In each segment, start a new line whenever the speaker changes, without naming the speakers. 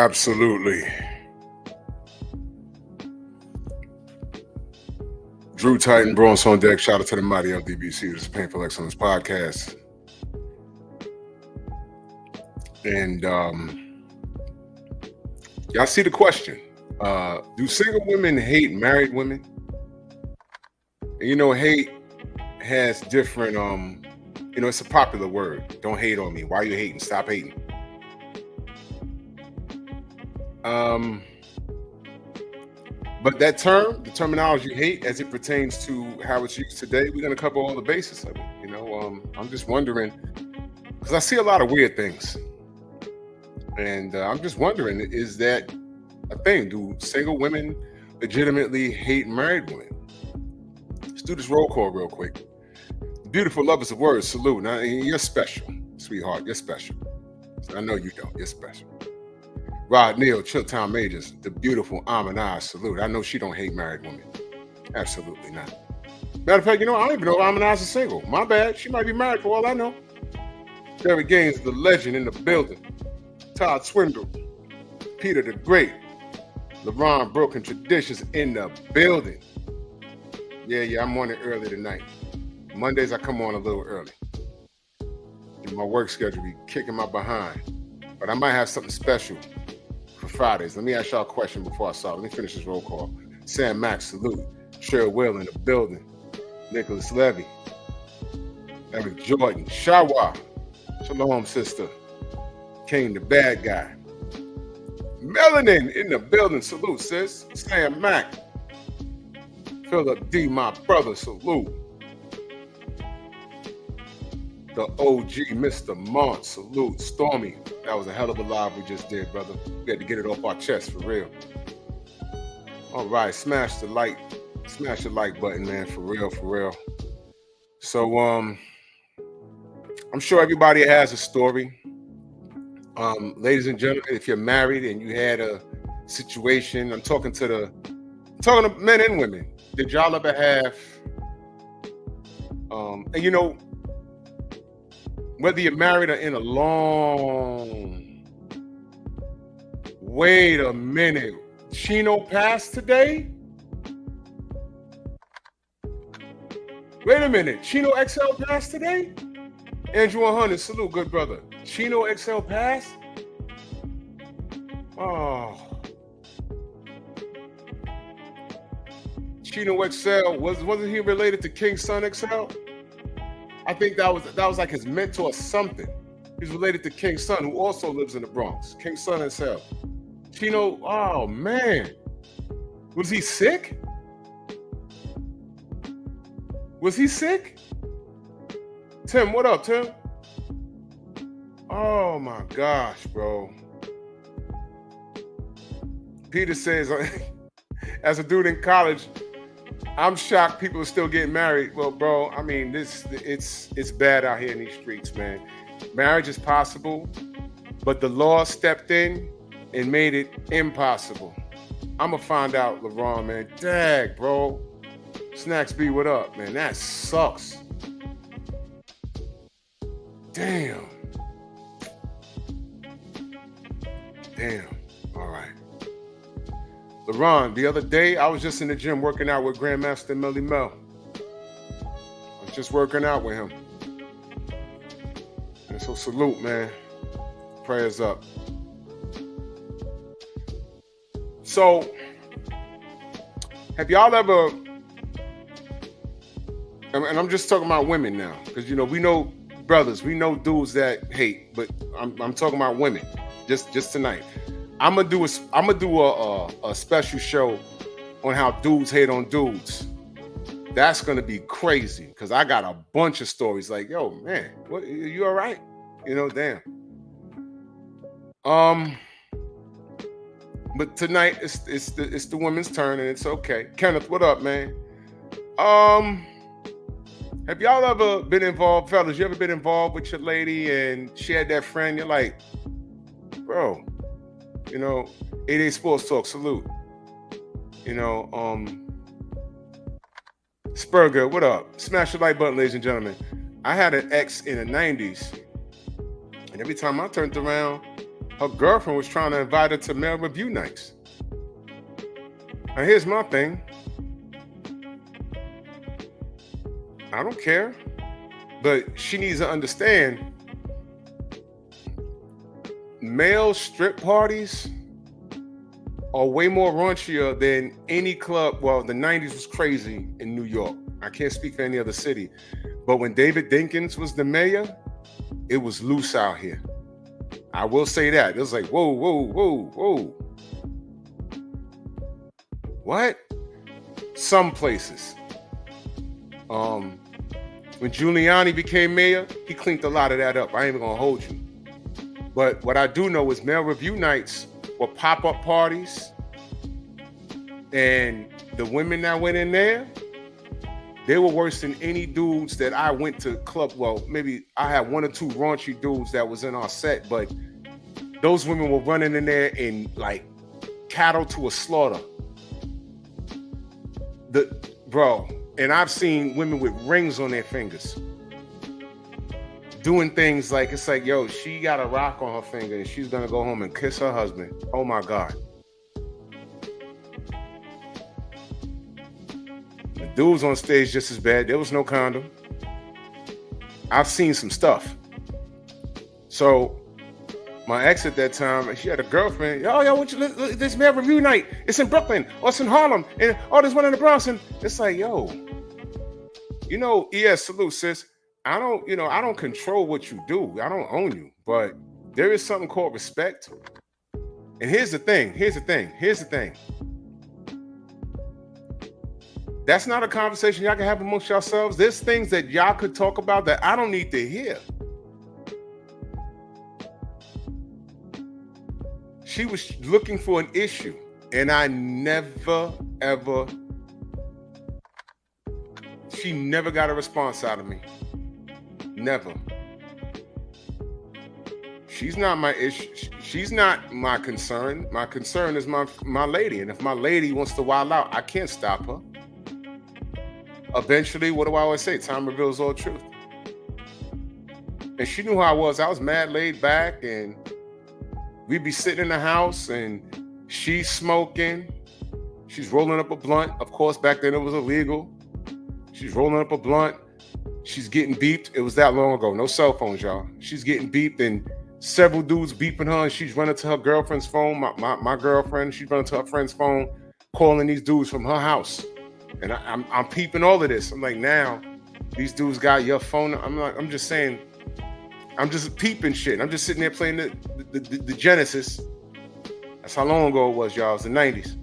Absolutely. Drew Titan, Bronze on deck. Shout out to the mighty LDBC. This is Painful Excellence Podcast. And y'all see the question. Do single women hate married women? And you know, hate has different, it's a popular word. Don't hate on me. Why are you hating? Stop hating. But that term, the terminology hate, as it pertains to how it's used today, we're going to cover all the bases of it. I'm just wondering, because I see a lot of weird things. And I'm just wondering, is that a thing? Do single women legitimately hate married women? Let's do this roll call real quick. Beautiful lovers of words, salute. Now, you're special, sweetheart. You're special. I know you don't. You're special. Rod Neal, Chilltown Majors, the beautiful Amanai, salute. I know she don't hate married women. Absolutely not. Matter of fact, I don't even know if Amanai's is single. My bad. She might be married for all I know. Derek Gaines, the legend in the building. Todd Swindle, Peter the Great, LeBron Broken Traditions in the building. Yeah, I'm on it early tonight. Mondays, I come on a little early. My work schedule be kicking my behind. But I might have something special for Fridays. Let me ask y'all a question before I start. Let me finish this roll call. Sam Max, salute. Cheryl Will in the building. Nicholas Levy. Eric Jordan. Shawa. Shalom, sister. King the bad guy. Melanin in the building. Salute, sis. Sam Mac. Philip D, my brother. Salute. The OG, Mr. Mont. Salute. Stormy. That was a hell of a live we just did, brother. We had to get it off our chest for real. All right, smash the like button, man, for real. So, I'm sure everybody has a story. Ladies and gentlemen, if you're married and you had a situation, I'm talking to men and women. Did y'all ever have, whether you're married or in a long, wait a minute, Chino passed today? Wait a minute, Chino XL passed today? Andrew 100, salute, good brother. Chino XL passed? Oh. Chino XL, wasn't he related to King Son XL? I think that was like his mentor or something. He's related to King Son, who also lives in the Bronx. King Son himself. Chino, oh man. Was he sick? Was he sick? Tim, what up, Tim? Oh my gosh, bro. Peter says, as a dude in college, I'm shocked people are still getting married. Well, bro, I mean, it's bad out here in these streets, man. Marriage is possible, but the law stepped in and made it impossible. I'm gonna find out, LeBron, man. Dag, bro. Snacks B, what up, man? That sucks. Damn. All right. LeBron, the other day, I was just in the gym working out with Grandmaster Melly Mel. I was just working out with him. And so salute, man. Prayers up. So, have y'all ever, and I'm just talking about women now, because, we know brothers, we know dudes that hate, but I'm talking about women just tonight. I'm gonna do a special show on how dudes hate on dudes. That's gonna be crazy because I got a bunch of stories. Like, yo, man, what? You all right? Damn. But tonight it's the women's turn and it's okay. Kenneth, what up, man? Have y'all ever been involved, fellas? You ever been involved with your lady and she had that friend? You're like, bro. 88 Sports Talk, salute. Spurger, what up? Smash the like button, ladies and gentlemen. I had an ex in the 90s, and every time I turned around, her girlfriend was trying to invite her to male review nights. Now here's my thing. I don't care, but she needs to understand male strip parties are way more raunchier than any club. Well, the 90s was crazy in New York. I can't speak for any other city. But when David Dinkins was the mayor, it was loose out here. I will say that. It was like, whoa, whoa, whoa, whoa. What? Some places. When Giuliani became mayor, he cleaned a lot of that up. I ain't even gonna hold you. But what I do know is male review nights were pop-up parties, and the women that went in there, they were worse than any dudes that I went to club. Well, maybe I had one or two raunchy dudes that was in our set, but those women were running in there in like cattle to a slaughter. Bro, and I've seen women with rings on their fingers doing things like, it's like, yo, she got a rock on her finger and she's gonna go home and kiss her husband. Oh my God. The dudes on stage just as bad. There was no condom. I've seen some stuff. So my ex at that time, she had a girlfriend. Oh, yo, this male review night. It's in Brooklyn, or it's in Harlem, and there's one in the Bronx. And it's like, yo, salute, sis. I don't control what you do. I don't own you, but there is something called respect. And here's the thing. That's not a conversation y'all can have amongst yourselves. There's things that y'all could talk about that I don't need to hear. She was looking for an issue, and I never, ever, she never got a response out of me. Never. She's not my issue. She's not my concern. My concern is my lady. And if my lady wants to wild out, I can't stop her. Eventually, what do I always say? Time reveals all truth. And she knew how I was. I was mad laid back, and we'd be sitting in the house, and she's smoking. She's rolling up a blunt. Of course, back then it was illegal. She's rolling up a blunt. She's getting beeped. It was that long ago. No cell phones, y'all. She's getting beeped, and several dudes beeping her, and she's running to her girlfriend's phone. My girlfriend, she's running to her friend's phone, calling these dudes from her house. And I'm peeping all of this. I'm like, now these dudes got your phone. I'm just saying, I'm just peeping shit. I'm just sitting there playing the Genesis. That's how long ago it was, y'all. It was the 90s.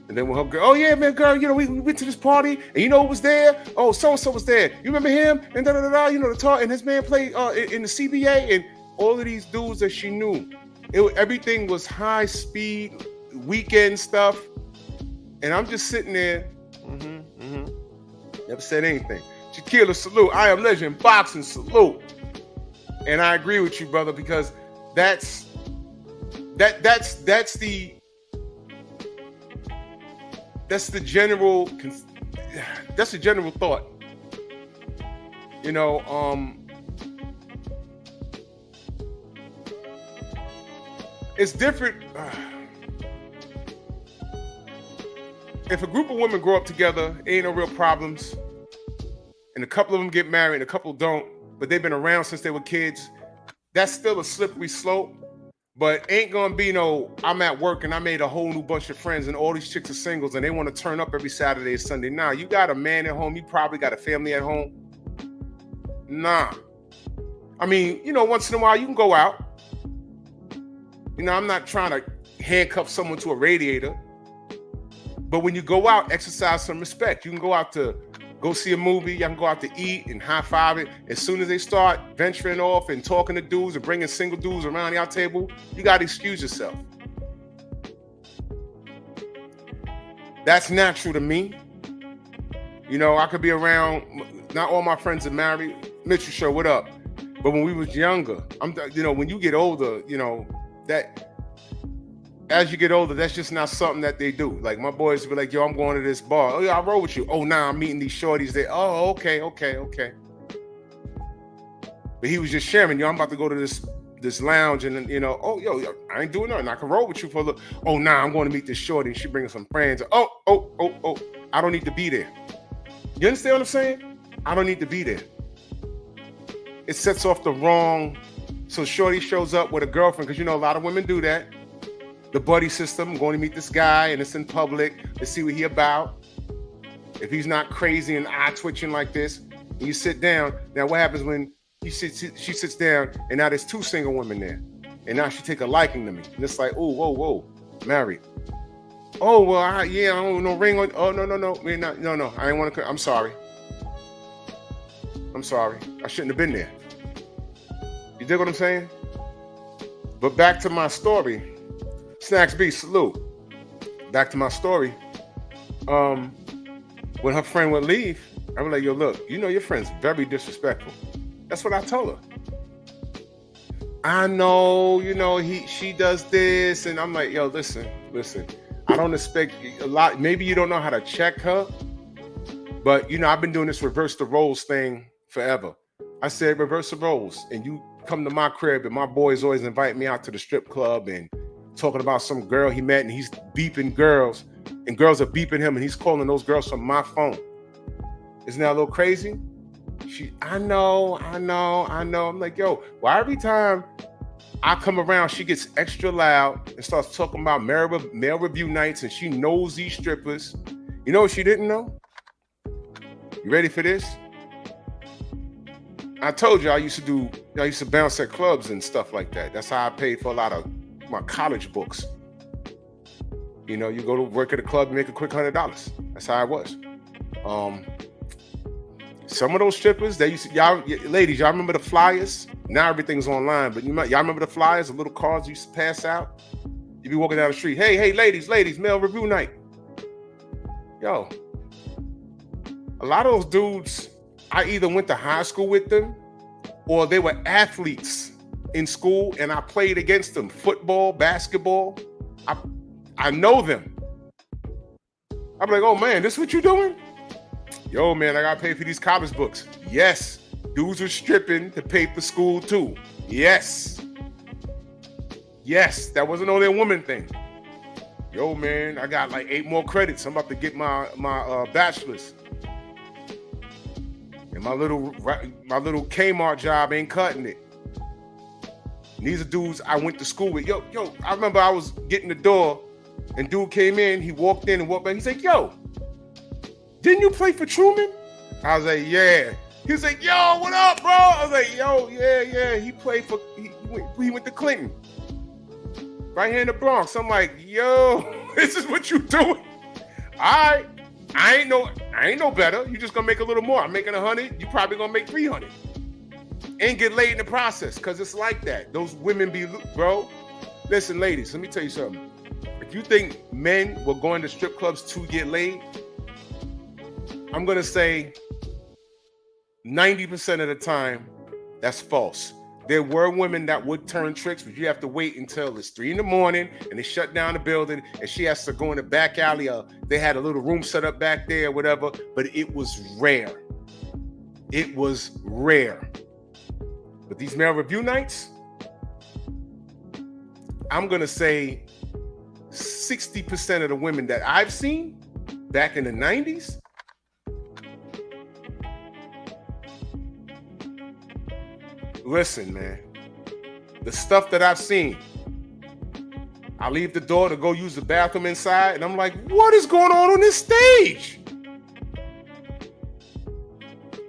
And then when her girl, oh yeah, man, girl, we went to this party, and you know who was there? Oh, so-and-so was there. You remember him? And da-da-da-da, the talk, and his man played in the CBA, and all of these dudes that she knew. Everything was high speed, weekend stuff. And I'm just sitting there, never said anything. Shaquilla, salute. I am legend, boxing, salute. And I agree with you, brother, because that's the general thought. It's different. If a group of women grow up together, ain't no real problems, and a couple of them get married and a couple don't, but they've been around since they were kids, that's still a slippery slope. But ain't gonna be no, I'm at work and I made a whole new bunch of friends and all these chicks are singles and they want to turn up every Saturday or Sunday. Nah, you got a man at home. You probably got a family at home. Nah. I mean, once in a while you can go out. I'm not trying to handcuff someone to a radiator. But when you go out, exercise some respect. You can go out to go see a movie. You can go out to eat and high-five it. As soon as they start venturing off and talking to dudes and bringing single dudes around your table, you got to excuse yourself. That's natural to me. I could be around, not all my friends are married. Mitchell Show, what up? But when we was younger, when you get older, that as you get older, that's just not something that they do. Like my boys be like, yo, I'm going to this bar. Oh yeah, I'll roll with you. Oh, nah, I'm meeting these shorties there. Oh, okay. But he was just sharing, I'm about to go to this this lounge, and you know, oh yo, I ain't doing nothing. I can roll with you for a little. Oh nah, I'm going to meet this shorty, and she bringing some friends. Oh, I don't need to be there. You understand what I'm saying? I don't need to be there. It sets off the wrong. So shorty shows up with a girlfriend, because you know a lot of women do that. The buddy system. I'm going to meet this guy, and it's in public. Let's see what he about. If he's not crazy and eye twitching like this, and you sit down. Now what happens when she sits down, and now there's two single women there, and now she take a liking to me, and it's like, oh, whoa, married. Oh well, I don't no ring on. Oh no, we're not. No, I ain't want to. I'm sorry. I shouldn't have been there. You dig what I'm saying? But back to my story. Snacks B, salute. Back to my story. When her friend would leave, I was like, yo, look, you know your friend's very disrespectful. That's what I told her. I know, you know, she does this, and I'm like, yo, listen. I don't expect a lot. Maybe you don't know how to check her, but you know, I've been doing this reverse the roles thing forever. I said reverse the roles, and you come to my crib, and my boys always invite me out to the strip club and talking about some girl he met, and he's beeping girls, and girls are beeping him, and he's calling those girls from my phone. Isn't that a little crazy? I know. I'm like, yo, why every time I come around, she gets extra loud and starts talking about male review nights, and she knows these strippers. You know what she didn't know? You ready for this? I told you I used to bounce at clubs and stuff like that. That's how I paid for a lot of my college books. You know, you go to work at a club and make a quick $100. That's how I was. Some of those strippers, ladies, y'all remember the flyers? Now everything's online, but y'all remember the flyers, the little cards you used to pass out? You be walking down the street, hey, ladies, male review night. Yo, a lot of those dudes, I either went to high school with them, or they were athletes in school, and I played against them. Football, basketball. I know them. I'm like, oh man, this what you doing? Yo, man, I gotta pay for these college books. Yes, dudes are stripping to pay for school too. Yes, that wasn't only a woman thing. Yo, man, I got like 8 more credits. I'm about to get my bachelor's. And my little Kmart job ain't cutting it. And these are dudes I went to school with. Yo, I remember I was getting the door, and dude came in. He walked in and walked back. He's like, yo, didn't you play for Truman? I was like, yeah. He was like, yo, what up, bro? I was like, yo, yeah. He played for, he went to Clinton. Right here in the Bronx. I'm like, yo, this is what you doing? I ain't no better. You just gonna make a little more. I'm making 100. You probably gonna make 300. And get laid in the process, because it's like that. Those women be, bro. Listen, ladies, let me tell you something. If you think men were going to strip clubs to get laid, I'm going to say 90% of the time, that's false. There were women that would turn tricks, but you have to wait until it's 3 a.m. and they shut down the building, and she has to go in the back alley. They had a little room set up back there, or whatever, but it was rare. But these male review nights, I'm going to say 60% of the women that I've seen back in the 90s, listen, man, the stuff that I've seen, I leave the door to go use the bathroom inside, and I'm like, what is going on this stage?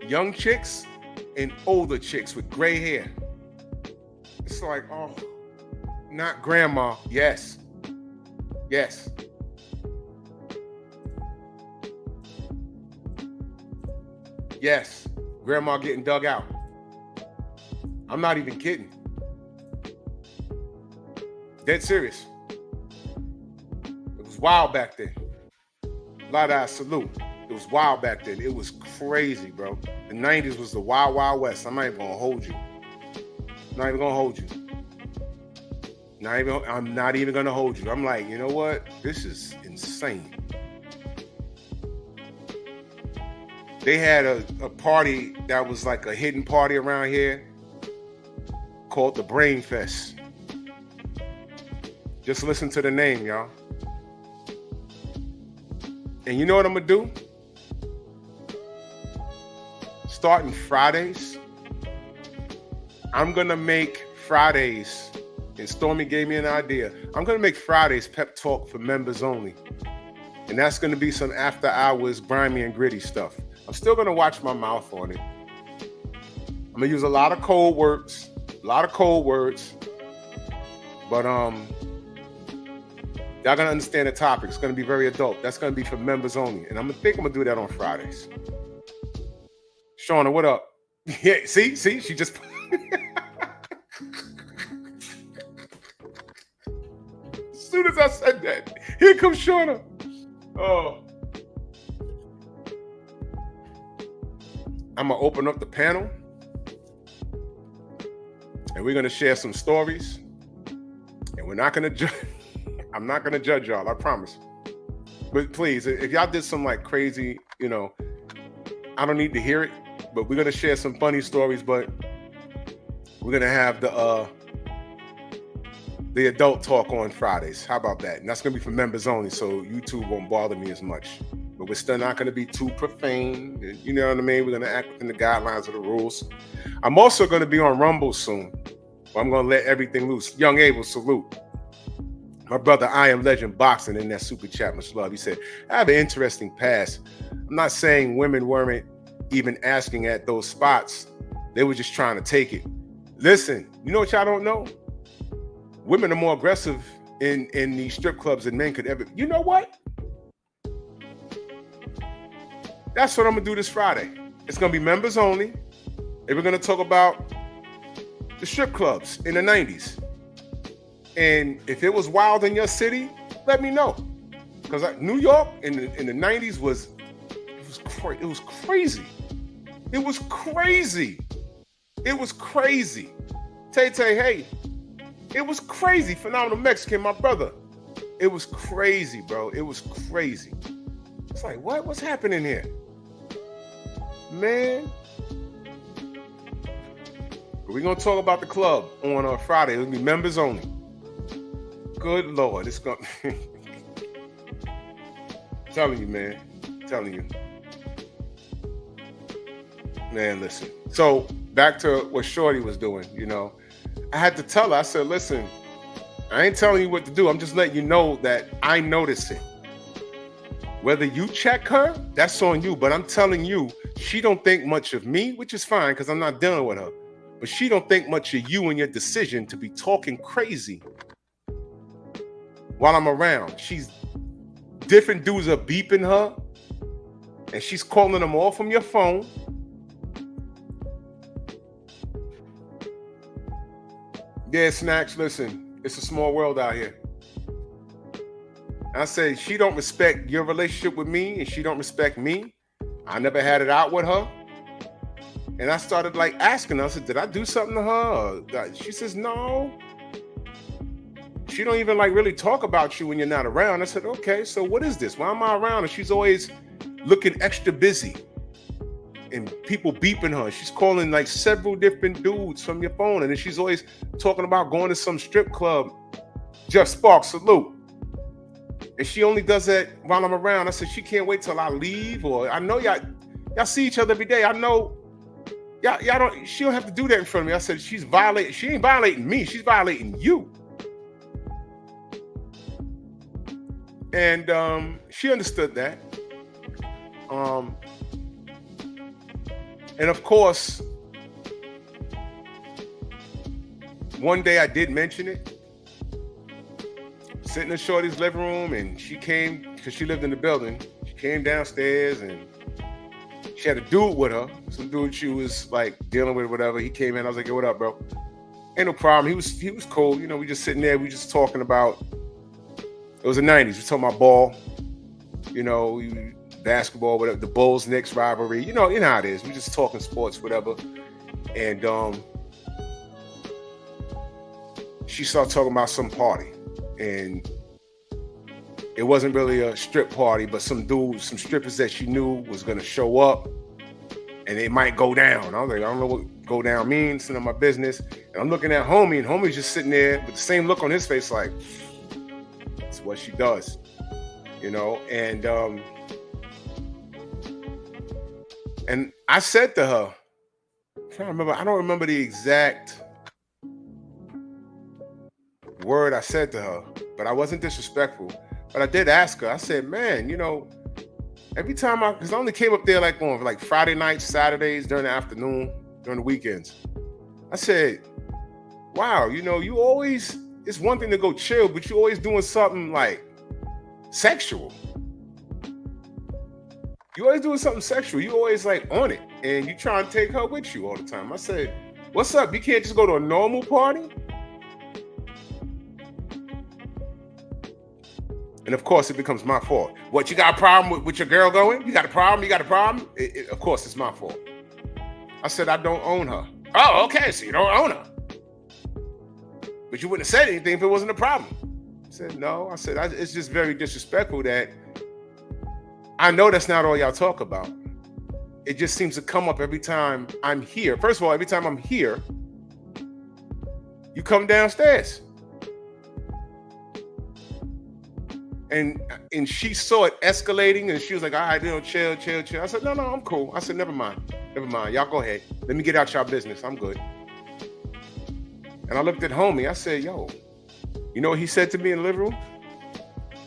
Young chicks and older chicks with gray hair. It's like, oh, not grandma. Yes. Grandma getting dug out. I'm not even kidding. Dead serious. It was wild back then. Lada, salute. It was wild back then. It was crazy, bro. The 90s was the wild, wild west. I'm not even gonna hold you. I'm not even gonna hold you. I'm not even gonna hold you. I'm like, you know what? This is insane. They had a party that was like a hidden party around here called the Brain Fest. Just listen to the name, y'all. And you know what I'm gonna do? Starting Fridays, I'm gonna make Fridays, and Stormy gave me an idea. I'm gonna make Fridays pep talk for members only. And that's gonna be some after hours, grimy and gritty stuff. I'm still gonna watch my mouth on it. I'm gonna use a lot of code words, but y'all gonna understand the topic. It's gonna be very adult. That's gonna be for members only. And I'm gonna do that on Fridays. Shauna, what up? Yeah, see, she just as soon as I said that, here comes Shauna. Oh. I'm gonna open up the panel and we're gonna share some stories. And we're not gonna judge. I'm not gonna judge y'all, I promise. But please, if y'all did some like crazy, I don't need to hear it. But we're gonna share some funny stories. But we're gonna have the adult talk on Fridays. How about that? And that's gonna be for members only, so YouTube won't bother me as much. But we're still not gonna be too profane. You know what I mean? We're gonna act within the guidelines of the rules. I'm also gonna be on Rumble soon. I'm gonna let everything loose. Young Abel, salute. My brother, I Am Legend Boxing, in that super chat, much love. He said, I have an interesting past. I'm not saying women weren't even asking at those spots. They were just trying to take it. Listen, you know what y'all don't know? Women are more aggressive in these strip clubs than men could ever. You know what? That's what I'm gonna do this Friday. It's gonna be members only. And we're gonna talk about the strip clubs in the 90s. And if it was wild in your city, let me know. Because New York in the 90s was crazy. It was crazy. It was crazy. Tay, hey, it was crazy. Phenomenal Mexican, my brother. It was crazy, bro. It was crazy. It's like, what's happening here? Man. We're going to talk about the club on Friday. It'll be members only. Good Lord. It's going to... Telling you, man. Telling you. Man, listen. So, back to what Shorty was doing, I had to tell her, I said, listen, I ain't telling you what to do. I'm just letting you know that I notice it. Whether you check her, that's on you. But I'm telling you, she don't think much of me, which is fine because I'm not dealing with her. But she don't think much of you and your decision to be talking crazy while I'm around. Different dudes are beeping her and she's calling them all from your phone. Yeah, Snacks, listen, it's a small world out here. I say she don't respect your relationship with me and she don't respect me. I never had it out with her. And I started like asking her, I said, did I do something to her? She says, no. She don't even like really talk about you when you're not around. I said, okay, so what is this? Why am I around? And she's always looking extra busy. And people beeping her. She's calling like several different dudes from your phone. And then she's always talking about going to some strip club. Jeff Sparks, salute. And she only does that while I'm around. I said, she can't wait till I leave. Or I know y'all see each other every day. I know she don't have to do that in front of me. I said, she ain't violating me. She's violating you. And she understood that. And of course, one day I did mention it. Sitting in Shorty's living room, and she came, because she lived in the building. She came downstairs, and she had a dude with her. Some dude she was like dealing with, whatever. He came in. I was like, "Yo, what up, bro?" Ain't no problem. He was cool. We just sitting there. We just talking about. It was the 90s. We talking about ball. Basketball, whatever. The Bulls-Knicks rivalry. You know how it is. We just talking sports, whatever. And she started talking about some party. And it wasn't really a strip party, but some strippers that she knew was going to show up. and it might go down. I was like, I don't know what go down means. It's none of my business. And I'm looking at homie, and homie's just sitting there with the same look on his face, like, it's what she does, you know. And I said to her, I don't remember the exact word I said to her, but I wasn't disrespectful. But I did ask her, I said, man, you know, every time because I only came up there like on like Friday nights, Saturdays, during the afternoon, during the weekends. I said, wow, you know, you always, it's one thing to go chill, but you always doing something like sexual. You always doing something sexual. You always like on it. And you try and take her with you all the time. I said, what's up? You can't just go to a normal party? And of course, it becomes my fault. What, you got a problem with your girl going? You got a problem? You got a problem? Of course, it's my fault. I said, I don't own her. Oh, okay, so you don't own her. But you wouldn't have said anything if it wasn't a problem. I said, no. I said, it's just very disrespectful that I know that's not all y'all talk about. It just seems to come up every time I'm here. First of all, every time I'm here, you come downstairs. And she saw it escalating, and she was like, all right, you know, chill. I said, no, I'm cool. I said, never mind. Y'all go ahead. Let me get out y'all business. I'm good. And I looked at homie. I said, yo, you know what he said to me in the living room?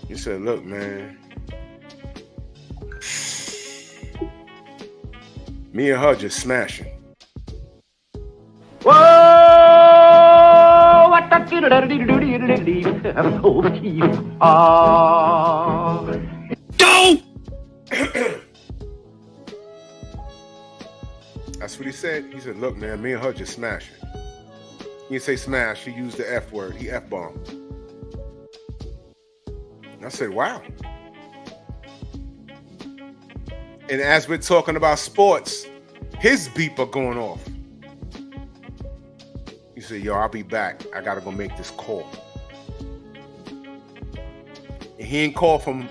He said, look, man, me and her just smashing.
Whoa! What the
Go! That's what he said. He said, look, man, me and her just smashing. He didn't say smash, he used the F word. He F-bombed. And I said, wow. And as we're talking about sports, his beeper going off. He said, yo, I'll be back. I gotta go make this call. And he ain't called from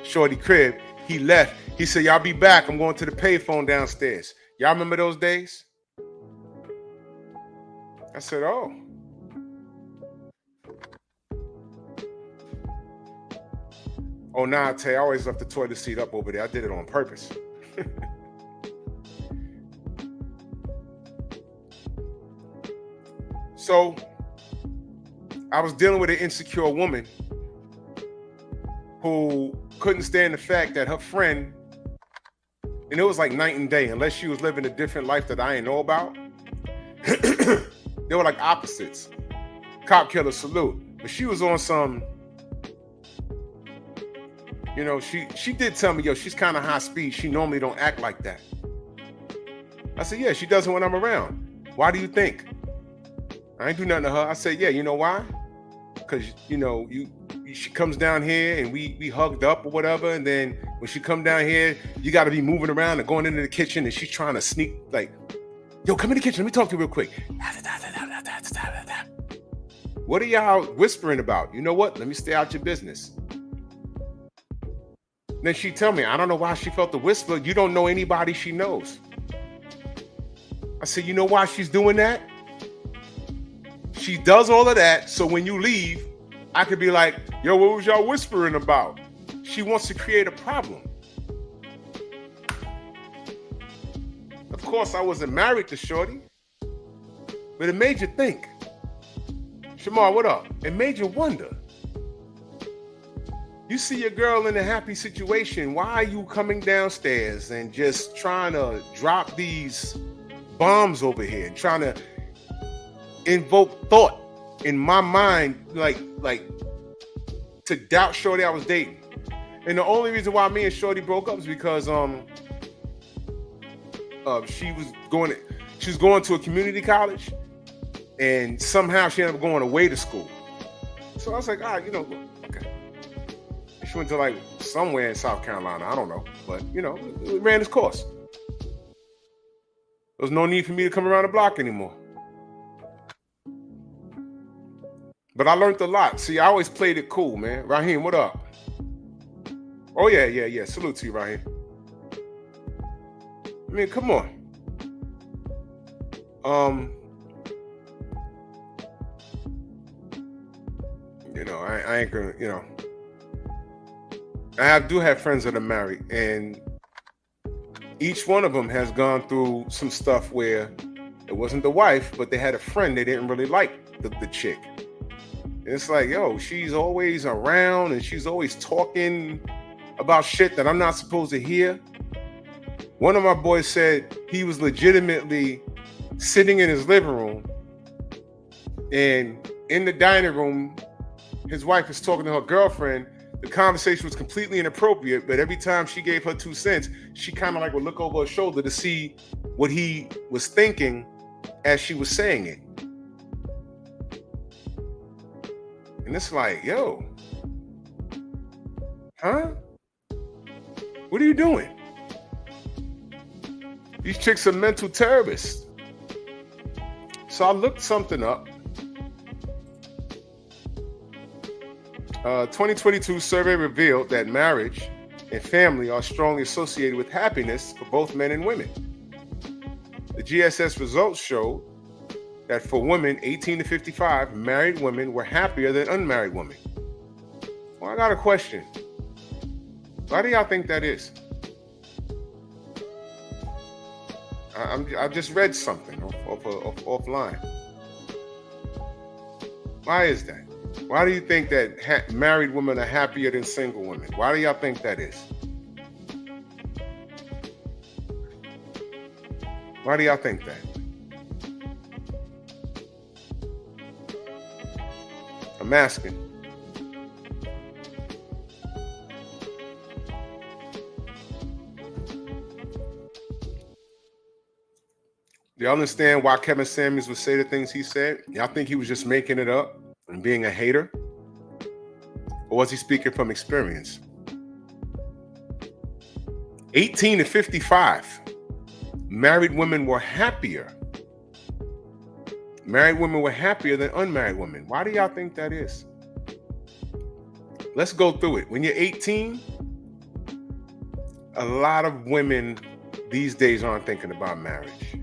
Shorty crib. He left. He said, y'all be back. I'm going to the payphone downstairs. Y'all remember those days? I said, oh. Oh, nah, I tell you, I always left the toilet seat up over there. I did it on purpose. So I was dealing with an insecure woman who couldn't stand the fact that her friend, and it was like night and day, unless she was living a different life that I didn't know about. They were like opposites. Cop killer salute. But she was on some, you know, she did tell me, yo, she's kind of high speed. She normally don't act like that. I said, yeah, she doesn't when I'm around. Why do you think? I ain't do nothing to her. I said, yeah, you know why? Because, you know, she comes down here and we hugged up or whatever. And then when she come down here, you got to be moving around and going into the kitchen, and she's trying to sneak, like, yo, come in the kitchen. Let me talk to you real quick. What are y'all whispering about? You know what? Let me stay out your business. Then she tell me, I don't know why she felt the whisper. You don't know anybody she knows. I said, you know why she's doing that? She does all of that so when you leave, I could be like, yo, what was y'all whispering about? She wants to create a problem. Of course, I wasn't married to Shorty, but it made you think. Shamar, what up? It made you wonder. You see your girl in a happy situation. Why are you coming downstairs and just trying to drop these bombs over here and trying to invoke thought in my mind, like to doubt Shorty I was dating? And the only reason why me and Shorty broke up is because she was going to a community college, and somehow she ended up going away to school. So I was like, all right, you know, okay. She went to like somewhere in South Carolina, I don't know, but you know, it ran its course. There was no need for me to come around the block anymore. But I learned a lot. See, I always played it cool, man. Raheem, what up? Oh, yeah. Salute to you, Raheem. I mean, come on. Um, I ain't gonna, do have friends that are married, and each one of them has gone through some stuff where it wasn't the wife, but they had a friend they didn't really like the chick. And it's like, yo, she's always around and she's always talking about shit that I'm not supposed to hear. One of my boys said he was legitimately sitting in his living room, and in the dining room, his wife was talking to her girlfriend. The conversation was completely inappropriate, but every time she gave her 2 cents, she kind of like would look over her shoulder to see what he was thinking as she was saying it. And it's like, yo, huh? What are you doing? These chicks are mental terrorists. So I looked something up. 2022 survey revealed that marriage and family are strongly associated with happiness for both men and women. The GSS results showed that for women 18 to 55, married women were happier than unmarried women. Well, I got a question. Why do y'all think that is? I just read something offline. Why is that? Why do you think that married women are happier than single women? Why do y'all think that is? Why do y'all think that? I'm asking. Do y'all understand why Kevin Samuels would say the things he said? Y'all think he was just making it up and being a hater? Or was he speaking from experience? 18 to 55, married women were happier. Married women were happier than unmarried women. Why do y'all think that is? Let's go through it. When you're 18, a lot of women these days aren't thinking about marriage.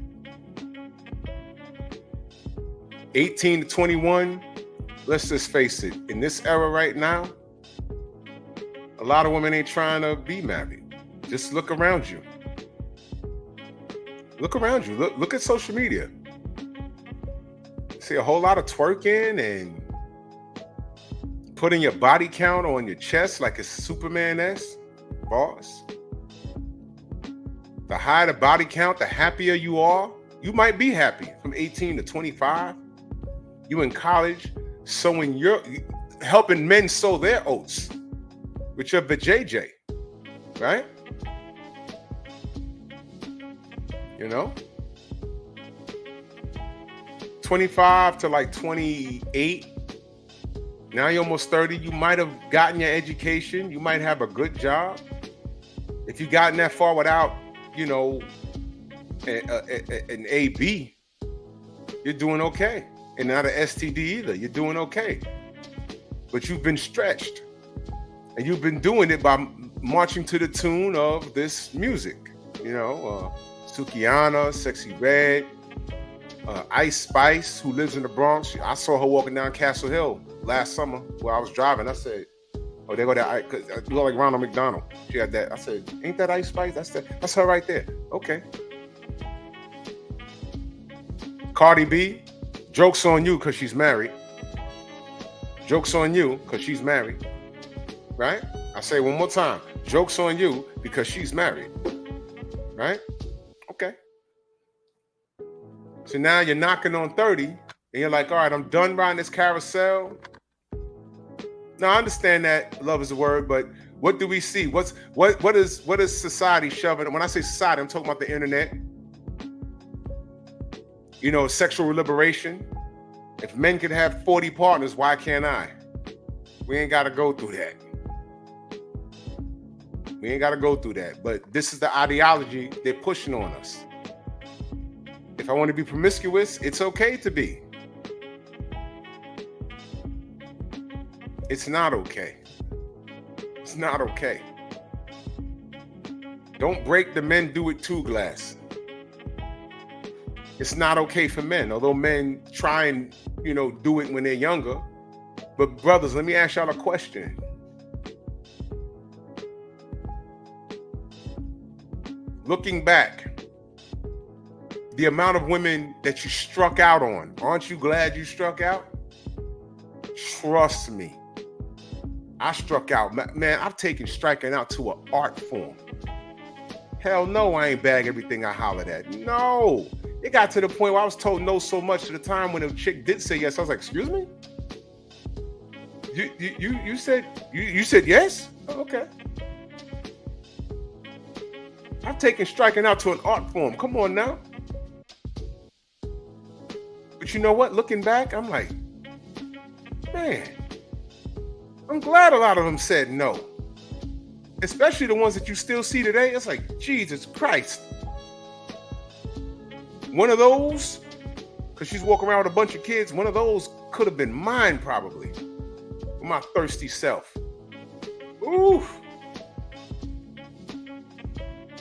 18 to 21, let's just face it, in this era right now, a lot of women ain't trying to be married. Just look around you. Look around you. Look at social media. See a whole lot of twerking and putting your body count on your chest like it's Superman-esque. Boss. The higher the body count, the happier you are. You might be happy from 18 to 25. You in college, helping men sow their oats with your vajayjay, right? 25 to like 28. Now you're almost 30. You might have gotten your education. You might have a good job. If you've gotten that far without, an AB, you're doing okay. And not an STD either. You're doing okay. But you've been stretched. And you've been doing it by marching to the tune of this music. Sukiana, Sexy Red, Ice Spice, who lives in the Bronx. I saw her walking down Castle Hill last summer while I was driving. I said, oh, there go that. You look like Ronald McDonald. She had that. I said, ain't that Ice Spice? That's her right there. Okay. Cardi B, joke's on you because she's married. Joke's on you because she's married. Right? I say one more time. Joke's on you because she's married. Right? Okay. So now you're knocking on 30 and you're like, all right, I'm done riding this carousel. Now I understand that love is a word, but what do we see? What is society shoving? When I say society, I'm talking about the internet. Sexual liberation. If men could have 40 partners, why can't I? We ain't got to go through that. But this is the ideology they're pushing on us. If I want to be promiscuous, it's okay to be. It's not okay. It's not okay. Don't break the men do it too glass. It's not okay for men, although men try and, do it when they're younger. But brothers, let me ask y'all a question. Looking back, the amount of women that you struck out on, aren't you glad you struck out? Trust me. I struck out. Man, I've taken striking out to an art form. Hell no, I ain't bag everything I hollered at. No. It got to the point where I was told no so much to the time when a chick did say yes. I was like, excuse me? You said yes? Oh, okay. I've taken striking out to an art form. Come on now. But you know what? Looking back, I'm like, man, I'm glad a lot of them said no. Especially the ones that you still see today. It's like, Jesus Christ. One of those, because she's walking around with a bunch of kids, one of those could have been mine probably. My thirsty self. Ooh.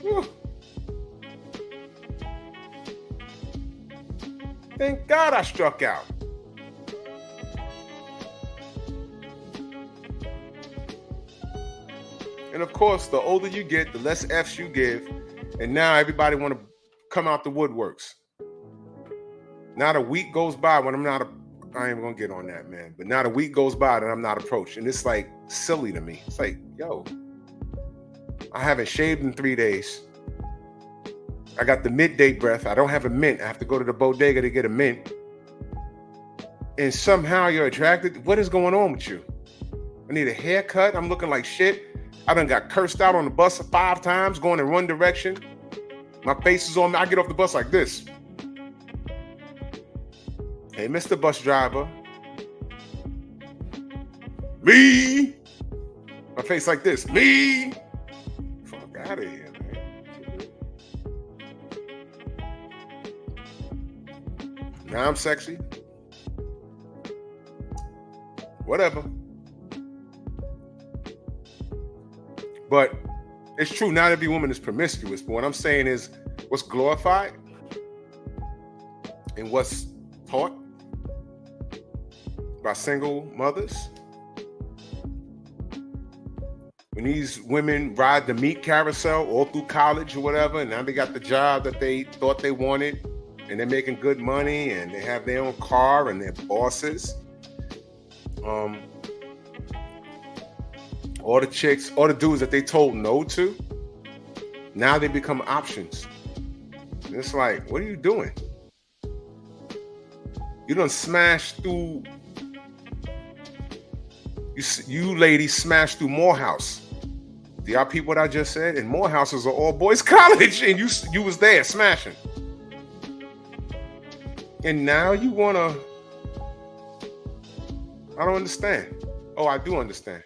Ooh. Thank God I struck out. And of course, the older you get, the less F's you give. And now everybody want to come out the woodworks. Not a week goes by when I ain't gonna get on that, man. But not a week goes by that I'm not approached. And it's like silly to me. It's like, yo, I haven't shaved in 3 days. I got the midday breath. I don't have a mint. I have to go to the bodega to get a mint. And somehow you're attracted. What is going on with you? I need a haircut. I'm looking like shit. I done got cursed out on the bus 5 times going in one direction. My face is on me. I get off the bus like this. Hey, Mr. Bus Driver. Me. My face like this. Me. Fuck out of here, man. Now I'm sexy. Whatever. But it's true, not every woman is promiscuous. But what I'm saying is what's glorified and what's taught by single mothers. When these women ride the meat carousel all through college or whatever, and now they got the job that they thought they wanted, and they're making good money, and they have their own car, and they're bosses. All the chicks, all the dudes that they told no to, now they become options. And it's like, what are you doing? You done smashed through. You ladies smashed through Morehouse. Do y'all peep what I just said? And Morehouse is an all-boys college, and you was there smashing. And now you wanna. I don't understand. Oh, I do understand.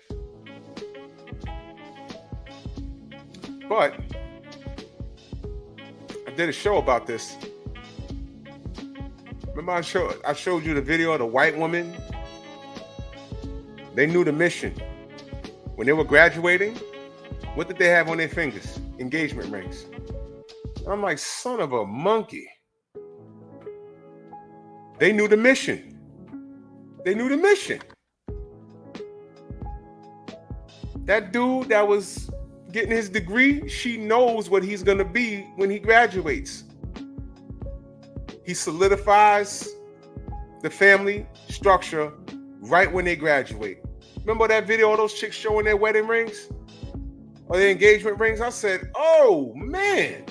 But I did a show about this. Remember I showed you the video of the white woman? They knew the mission. When they were graduating, what did they have on their fingers? Engagement rings. I'm like, son of a monkey. They knew the mission. They knew the mission. That dude that was getting his degree, she knows what he's gonna be when he graduates. He solidifies the family structure right when they graduate. Remember that video of those chicks showing their wedding rings? Or their engagement rings? I said, oh man.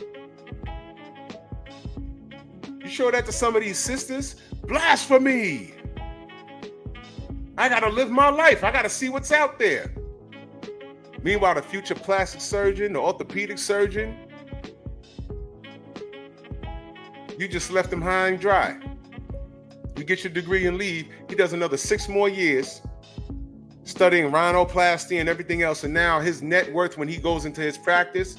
You show that to some of these sisters? Blasphemy. I gotta live my life. I gotta see what's out there. Meanwhile, the future plastic surgeon, the orthopedic surgeon, you just left him high and dry. You get your degree and leave. He does another 6 more years studying rhinoplasty and everything else. And now his net worth, when he goes into his practice,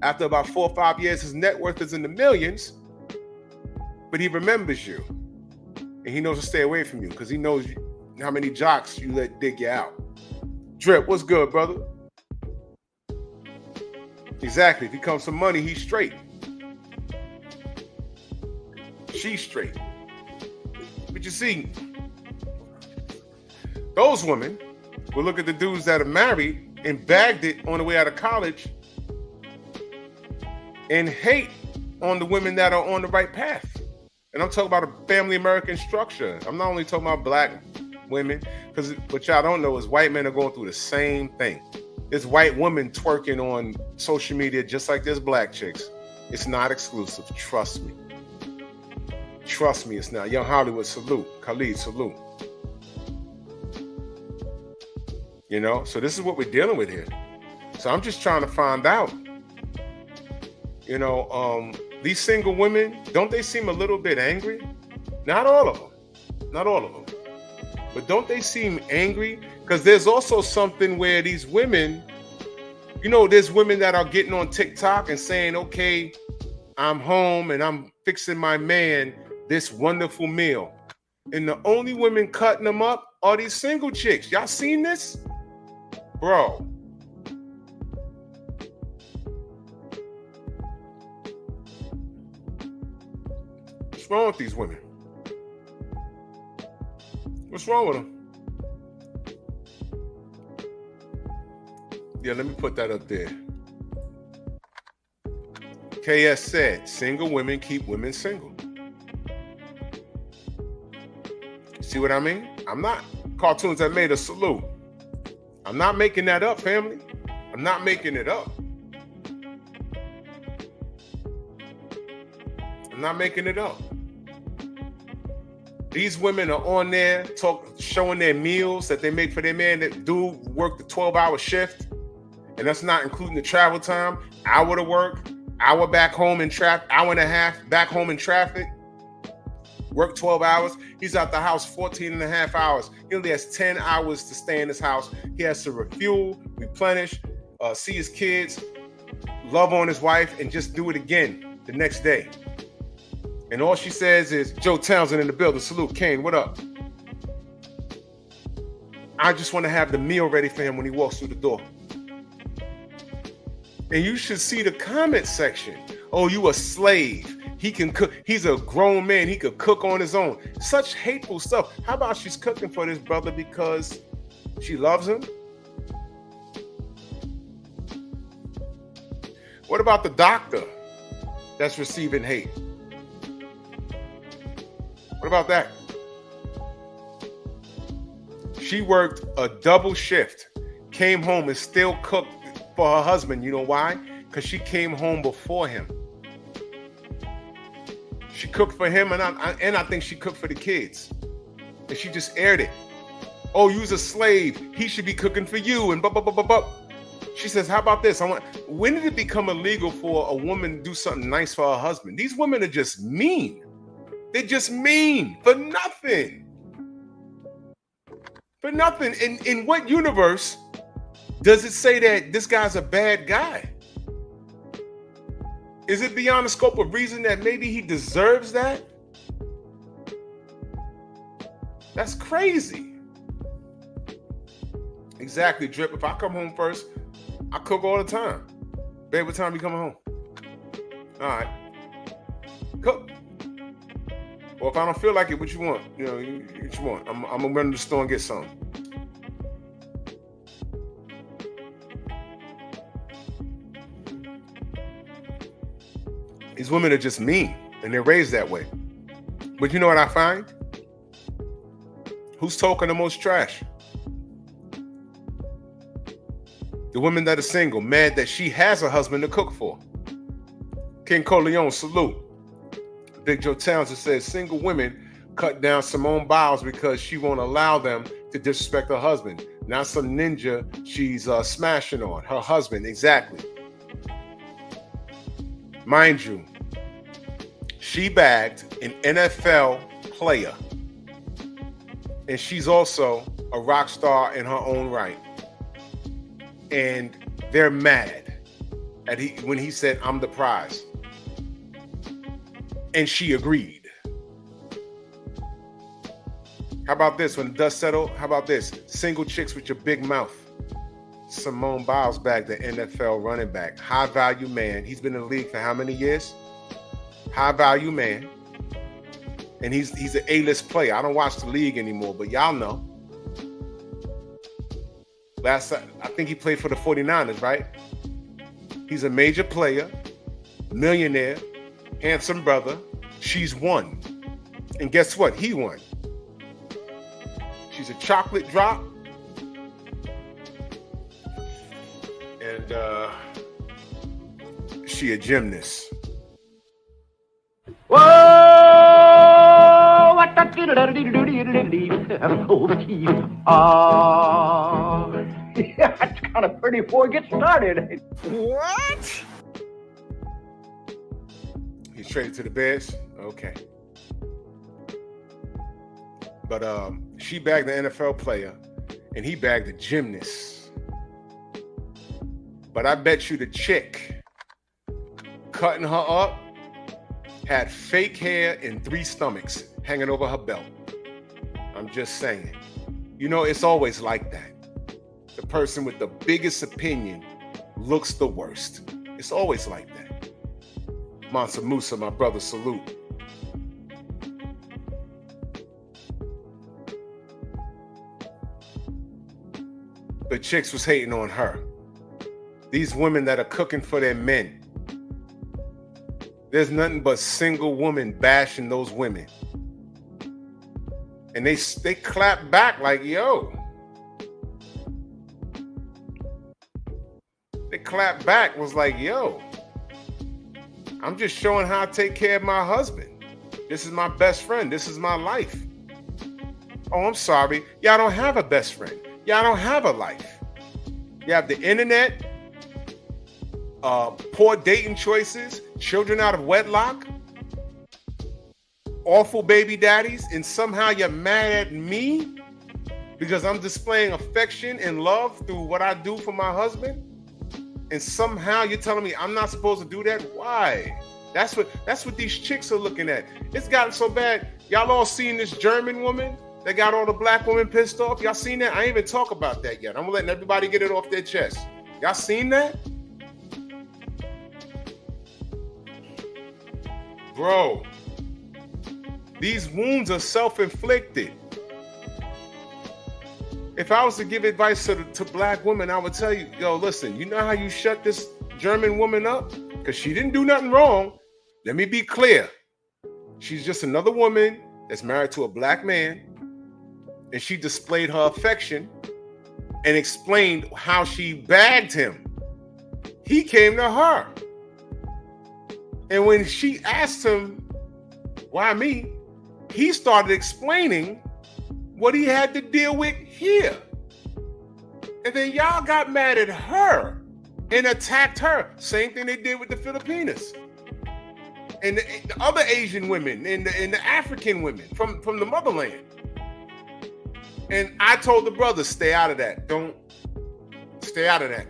after about 4 or 5 years, his net worth is in the millions. But he remembers you. And he knows to stay away from you because he knows how many jocks you let dig you out. Drip, what's good, brother? Exactly. If he comes from money, he's straight. she's straight. But you see, those women will look at the dudes that are married and bagged it on the way out of college and hate on the women that are on the right path. And I'm talking about a family American structure. I'm not only talking about black women, because what y'all don't know is white men are going through the same thing. There's white women twerking on social media just like there's black chicks. It's not exclusive. Trust me. Trust me, it's not. Young Hollywood, salute. Khalid, salute. You know, so this is what we're dealing with here. So I'm just trying to find out, you know, these single women, don't they seem a little bit angry? Not all of them. Not all of them. But don't they seem angry? Because there's also something where these women, you know, there's women that are getting on TikTok and saying, okay, I'm home and I'm fixing my man this wonderful meal. And the only women cutting them up are these single chicks. Y'all seen this? Bro. What's wrong with these women? What's wrong with them? Yeah, let me put that up there. KS said, single women keep women single. See what I mean? I'm not cartoons that made a salute. I'm not making that up, family. I'm not making it up. I'm not making it up. These women are on there showing their meals that they make for their man. That dude worked the 12-hour shift, and that's not including the travel time. Hour to work, hour back home in traffic, hour and a half back home in traffic. Work 12 hours. He's out the house 14 and a half hours. He only has 10 hours to stay in his house. He has to refuel, replenish, see his kids, love on his wife, and just do it again the next day. And all she says is, Joe Townsend in the building. Salute. Kane, what up? I just want to have the meal ready for him when he walks through the door. And you should see the comment section. Oh, you a slave. He can cook. He's a grown man. He could cook on his own. Such hateful stuff. How about she's cooking for this brother because she loves him? What about the doctor that's receiving hate? What about that? She worked a double shift, came home and still cooked for her husband. You know why? Because she came home before him. She cooked for him, and I think she cooked for the kids. And she just aired it. Oh, you's a slave. He should be cooking for you. And blah, blah, blah, blah, blah. She says, how about this? When did it become illegal for a woman to do something nice for her husband? These women are just mean. They're just mean for nothing. For nothing. In what universe does it say that this guy's a bad guy? Is it beyond the scope of reason that maybe he deserves that? That's crazy. Exactly, Drip. If I come home first, I cook all the time. Babe, what time you coming home? All right. Cook. Well, if I don't feel like it, what you want? You know, what you want? I'm gonna run to the store and get some. These women are just mean, and they're raised that way. But you know what I find? Who's talking the most trash? The women that are single, mad that she has a husband to cook for. King Corleone, salute. Big Joe Townsend says single women cut down Simone Biles because she won't allow them to disrespect her husband. Not some ninja she's smashing on. Her husband, exactly. Mind you, she bagged an NFL player. And she's also a rock star in her own right. And they're mad at when he said, I'm the prize. And she agreed. How about this? When the dust settled, how about this? Single chicks with your big mouth. Simone Biles bagged the NFL running back. High value man. He's been in the league for how many years? High value man. And he's an A-list player. I don't watch the league anymore, but y'all know. I think he played for the 49ers, right? He's a major player, millionaire, handsome brother. She's won. And guess what? He won. She's a chocolate drop. And she a gymnast.
Whoa! That's kind of pretty before it gets started.
What?
He's traded to the Bears? Okay. But she bagged the NFL player, and he bagged the gymnast. But I bet you the chick cutting her up had fake hair and 3 stomachs hanging over her belt. I'm just saying. You know, it's always like that. The person with the biggest opinion looks the worst. It's always like that. Mansa Musa, my brother, salute. The chicks was hating on her. These women that are cooking for their men. There's nothing but single women bashing those women. And they clap back like, yo. They clap back was like, yo. I'm just showing how I take care of my husband. This is my best friend. This is my life. Oh, I'm sorry. Y'all don't have a best friend. Y'all don't have a life. You have the internet, poor dating choices, children out of wedlock, awful baby daddies, and somehow you're mad at me because I'm displaying affection and love through what I do for my husband, and somehow you're telling me I'm not supposed to do that? Why? That's what these chicks are looking at. It's gotten so bad. Y'all all seen this German woman that got all the black women pissed off? Y'all seen that? I ain't even talk about that yet. I'm letting everybody get it off their chest. Y'all seen that? Bro, these wounds are self-inflicted. If I was to give advice to black women, I would tell you, yo, listen, you know how you shut this German woman up? Because she didn't do nothing wrong. Let me be clear. She's just another woman that's married to a black man, and she displayed her affection and explained how she bagged him. He came to her. And when she asked him, why me? He started explaining what he had to deal with here. And then y'all got mad at her and attacked her. Same thing they did with the Filipinas. And the other Asian women and the African women from the motherland. And I told the brothers, stay out of that. Don't stay out of that.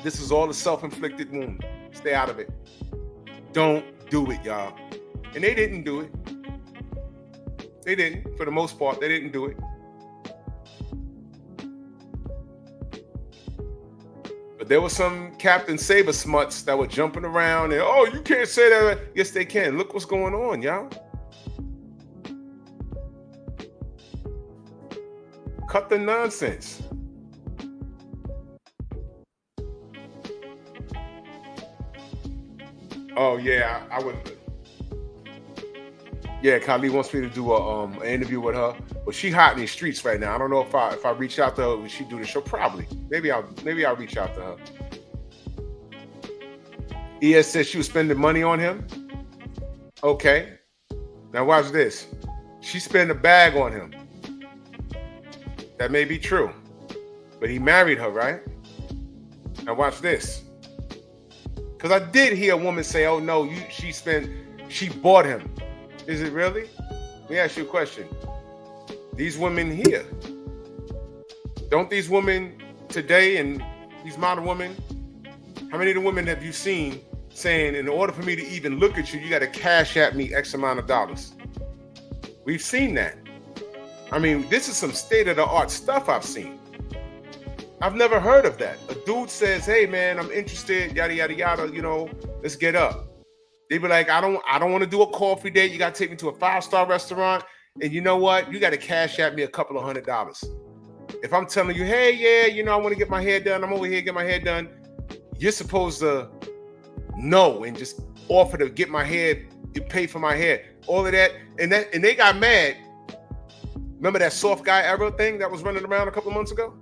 This is all a self-inflicted wound. Stay out of it. Don't do it, y'all. And they didn't do it. They didn't. For the most part, they didn't do it. But there were some Captain Saber smuts that were jumping around and, oh, you can't say that. Yes, they can. Look what's going on, y'all. Cut the nonsense. Oh yeah, I would. Yeah, Kylie wants me to do an interview with her, but she hot in the streets right now. I don't know if I reach out to her, will she do the show? Probably. Maybe I'll reach out to her. ES said she was spending money on him. Okay. Now watch this. She spent a bag on him. That may be true, but he married her, right? Now watch this. Because I did hear a woman say, oh no, she bought him. Is it really? Let me ask you a question. These women here, don't these women today and these modern women, how many of the women have you seen saying, in order for me to even look at you, you got to cash at me X amount of dollars? We've seen that. I mean, this is some state-of-the-art stuff I've seen. I've never heard of that. A dude says, hey man, I'm interested, yada, yada, yada, let's get up. They be like, I don't want to do a coffee date. You got to take me to a 5-star restaurant. And you know what? You got to cash at me a couple of $100. If I'm telling you, hey, yeah, I want to get my hair done. I'm over here, get my hair done. You're supposed to know and just offer to get my hair, you pay for my hair, all of that. And they got mad. Remember that soft guy era thing that was running around a couple of months ago?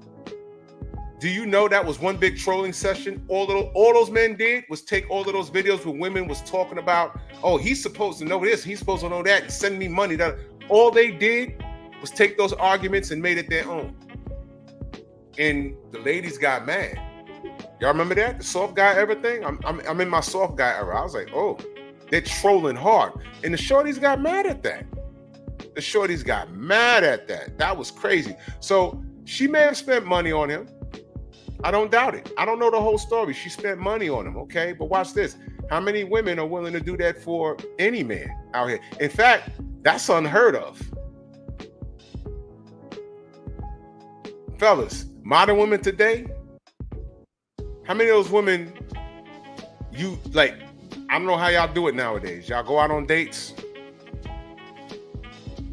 Do you know that was one big trolling session? All those men did was take all of those videos where women was talking about, oh, he's supposed to know this, he's supposed to know that, and send me money. All they did was take those arguments and made it their own. And the ladies got mad. Y'all remember that? The soft guy era thing? I'm in my soft guy era. I was like, oh, they're trolling hard. And the shorties got mad at that. That was crazy. So she may have spent money on him. I don't doubt it. I don't know the whole story. She spent money on him, okay? But watch this. How many women are willing to do that for any man out here? In fact, that's unheard of. Fellas, modern women today, how many of those women you like? I don't know how y'all do it nowadays. Y'all go out on dates,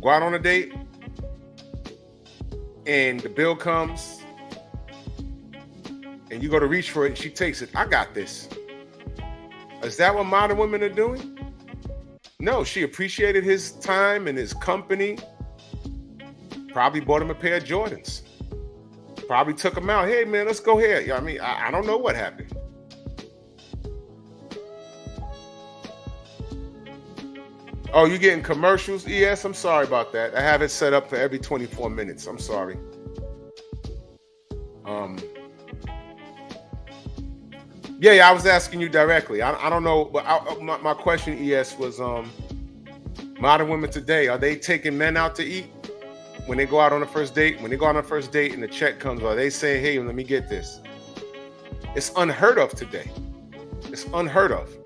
go out on a date, and the bill comes, and you go to reach for it, and she takes it. I got this. Is that what modern women are doing? No, she appreciated his time and his company. Probably bought him a pair of Jordans. Probably took him out. Hey, man, let's go here. You know what I mean? I don't know what happened. Oh, you getting commercials? Yes, I'm sorry about that. I have it set up for every 24 minutes. I'm sorry. Yeah, I was asking you directly. I don't know, but my question, ES, was modern women today, are they taking men out to eat when they go out on a first date? When they go out on a first date and the check comes, are they saying, hey, let me get this? It's unheard of today. It's unheard of.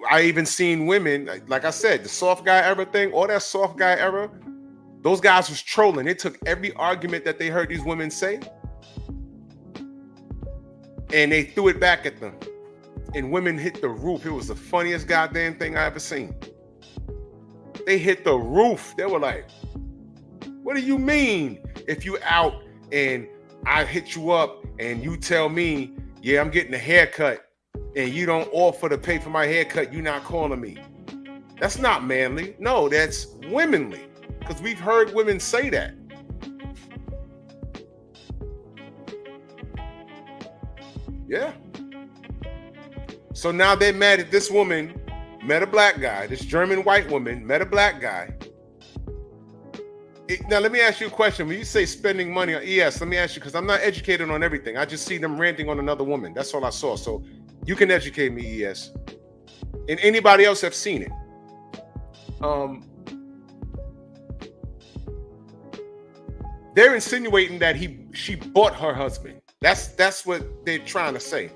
I even seen women, like I said, the soft guy era thing, all that soft guy era, those guys was trolling. They took every argument that they heard these women say and they threw it back at them. And women hit the roof. It was the funniest goddamn thing I ever seen. They hit the roof. They were like, what do you mean if you out and I hit you up and you tell me, yeah, I'm getting a haircut, and you don't offer to pay for my haircut, you're not calling me? That's not manly. No, that's womanly. Because we've heard women say that. Yeah. So now they're mad at this woman, met a black guy, this German white woman, met a black guy. Now, let me ask you a question. When you say spending money on ES, let me ask you, because I'm not educated on everything. I just see them ranting on another woman. That's all I saw. So you can educate me, ES. And anybody else have seen it. They're insinuating that she bought her husband. That's what they're trying to say.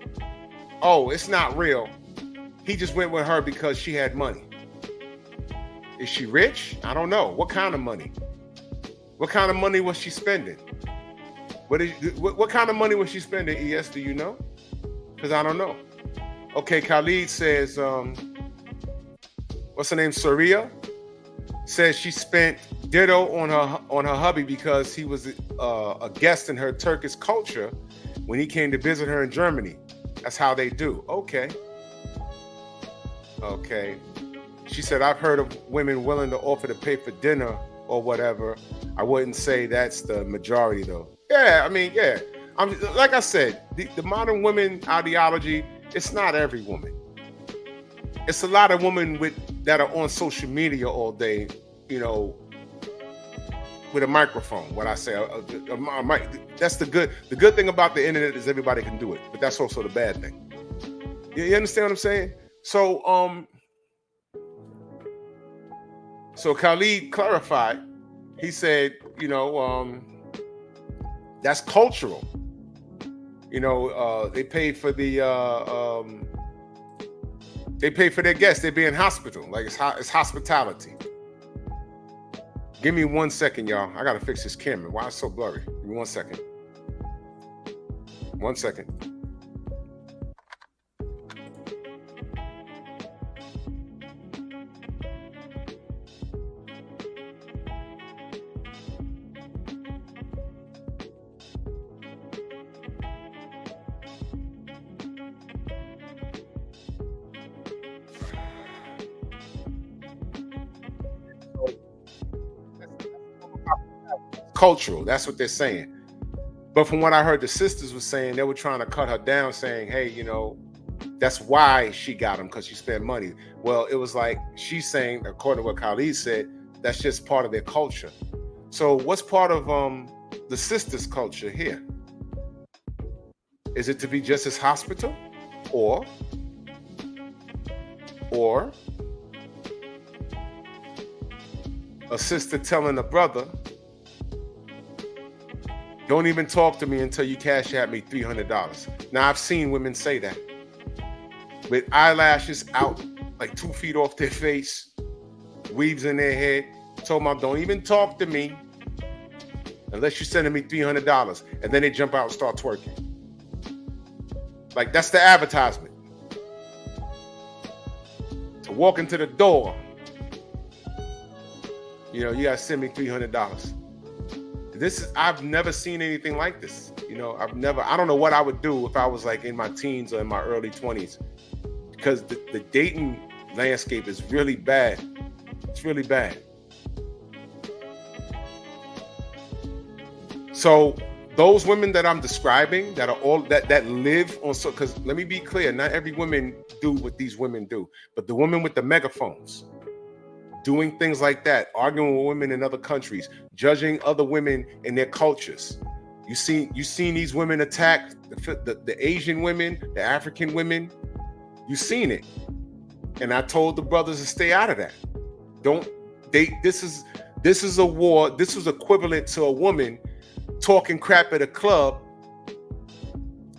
Oh, it's not real. He just went with her because she had money. Is she rich? I don't know. What kind of money? What kind of money was she spending? What kind of money was she spending, ES? Do you know? Because I don't know. Okay, Khalid says, what's her name? Saria says she spent ditto on her hubby because he was a guest in her Turkish culture when he came to visit her in Germany. That's how they do. Okay. She said, I've heard of women willing to offer to pay for dinner or whatever. I wouldn't say that's the majority though. Yeah, I mean, yeah. Like I said, the modern women ideology, it's not every woman. It's a lot of women that are on social media all day, with a microphone. What I say, a mic. That's the good thing about the internet is everybody can do it, but that's also the bad thing. You understand what I'm saying? So Khalid clarified. He said, that's cultural. They pay for they pay for their guests. They be in hospital. Like it's hospitality. Give me 1 second, y'all. I gotta fix this camera. Why it's so blurry? Give me 1 second. 1 second. cultural. That's what they're saying. But from what I heard the sisters were saying, they were trying to cut her down, saying, hey, you know, that's why she got him, because she spent money. Well, it was like she's saying, according to what Khalid said, that's just part of their culture. So what's part of the sisters' culture here? Is it to be just as hospital, or a sister telling a brother, don't even talk to me until you cash at me $300. Now, I've seen women say that with eyelashes out like 2 feet off their face, weaves in their head, told them, don't even talk to me unless you're sending me $300. And then they jump out and start twerking. Like, that's the advertisement. To walk into the door, you know, you gotta send me $300. I've never seen anything like this. You know, I don't know what I would do if I was like in my teens or in my early 20s, because the dating landscape is really bad. It's really bad. So those women that I'm describing, that are all that live on, so, because let me be clear, not every woman do what these women do, but the women with the megaphones, doing things like that, arguing with women in other countries, judging other women in their cultures. You seen these women attack the Asian women, the African women. You seen it. And I told the brothers to stay out of that. This is a war. This was equivalent to a woman talking crap at a club,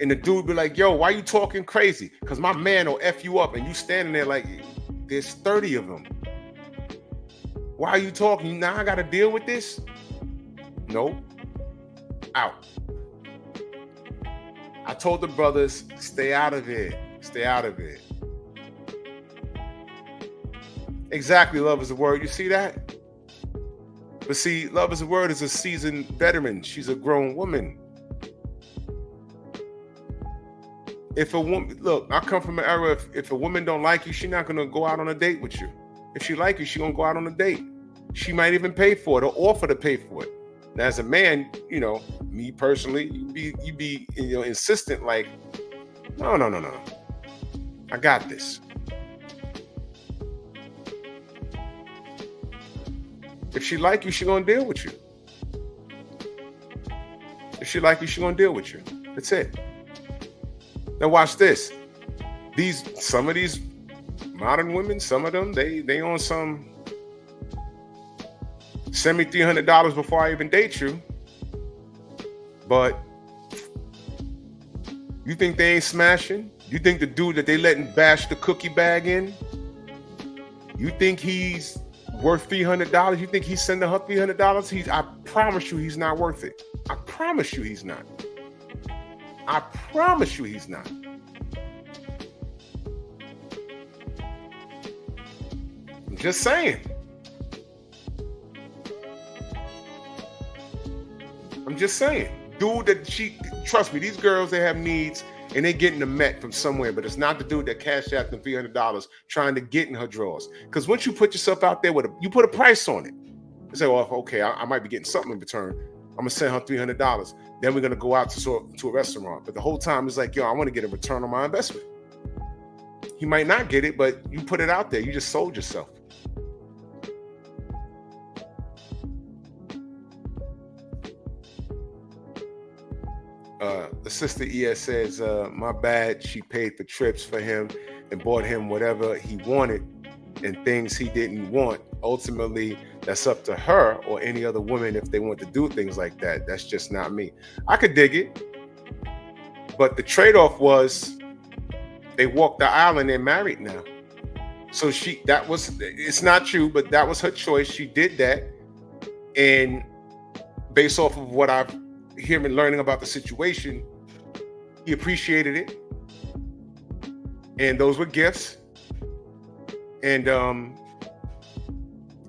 and the dude be like, yo, why you talking crazy? Because my man will F you up, and you standing there like, there's 30 of them. Why are you talking? Now I got to deal with this? Nope. Out. I told the brothers, stay out of it. Stay out of it. Exactly, love is a word. You see that? But see, love is a word is a seasoned veteran. She's a grown woman. If a woman, look, I come from an era, if a woman don't like you, she's not going to go out on a date with you. If she like you, she's going to go out on a date. She might even pay for it or offer to pay for it. Now, as a man, you know, me personally, you be insistent, like, no. I got this. If she like you, she gonna deal with you. If she like you, she gonna deal with you. That's it. Now watch this. Some of these modern women, some of them, they on some, send me $300 before I even date you. But you think they ain't smashing? You think the dude that they letting bash the cookie bag in, you think he's worth $300? You think he's sending her $300? I promise you he's not worth it. I promise you he's not. I promise you he's not. I'm just saying. I'm just saying. Dude that trust me, these girls, they have needs and they're getting them met from somewhere, but it's not the dude that cashed out them $300 trying to get in her drawers. Because once you put yourself out there you put a price on it. You say, well, okay, I might be getting something in return. I'm gonna send her $300. Then we're gonna go out to a restaurant. But the whole time it's like, yo, I want to get a return on my investment. He might not get it, but you put it out there. You just sold yourself. The sister ES says, my bad, she paid for trips for him and bought him whatever he wanted and things he didn't want. Ultimately, that's up to her or any other woman if they want to do things like that. That's just not me. I could dig it. But the trade-off was they walked the aisle and they're married now. So it's not true, but that was her choice. She did that. And based off of what I've heard and learning about the situation, he appreciated it. And those were gifts. And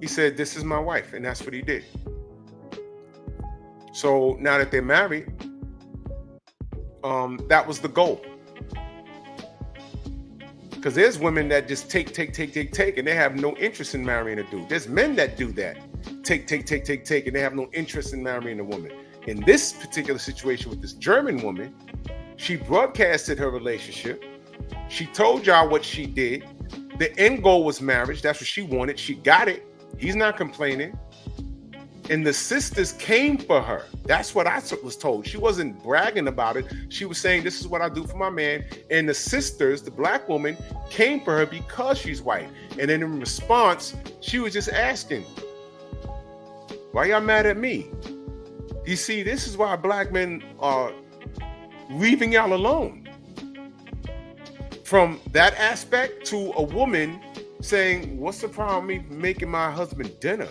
he said, this is my wife. And that's what he did. So now that they're married, that was the goal. Because there's women that just take, and they have no interest in marrying a dude. There's men that do that. take, and they have no interest in marrying a woman. In this particular situation with this German woman, she broadcasted her relationship. She told y'all what she did. The end goal was marriage. That's what she wanted. She got it. He's not complaining. And the sisters came for her. That's what I was told. She wasn't bragging about it. She was saying, this is what I do for my man. And the sisters, the black woman, came for her because she's white. And then in response, she was just asking, why y'all mad at me? You see, this is why black men are leaving y'all alone. From that aspect to a woman saying, what's the problem with me making my husband dinner?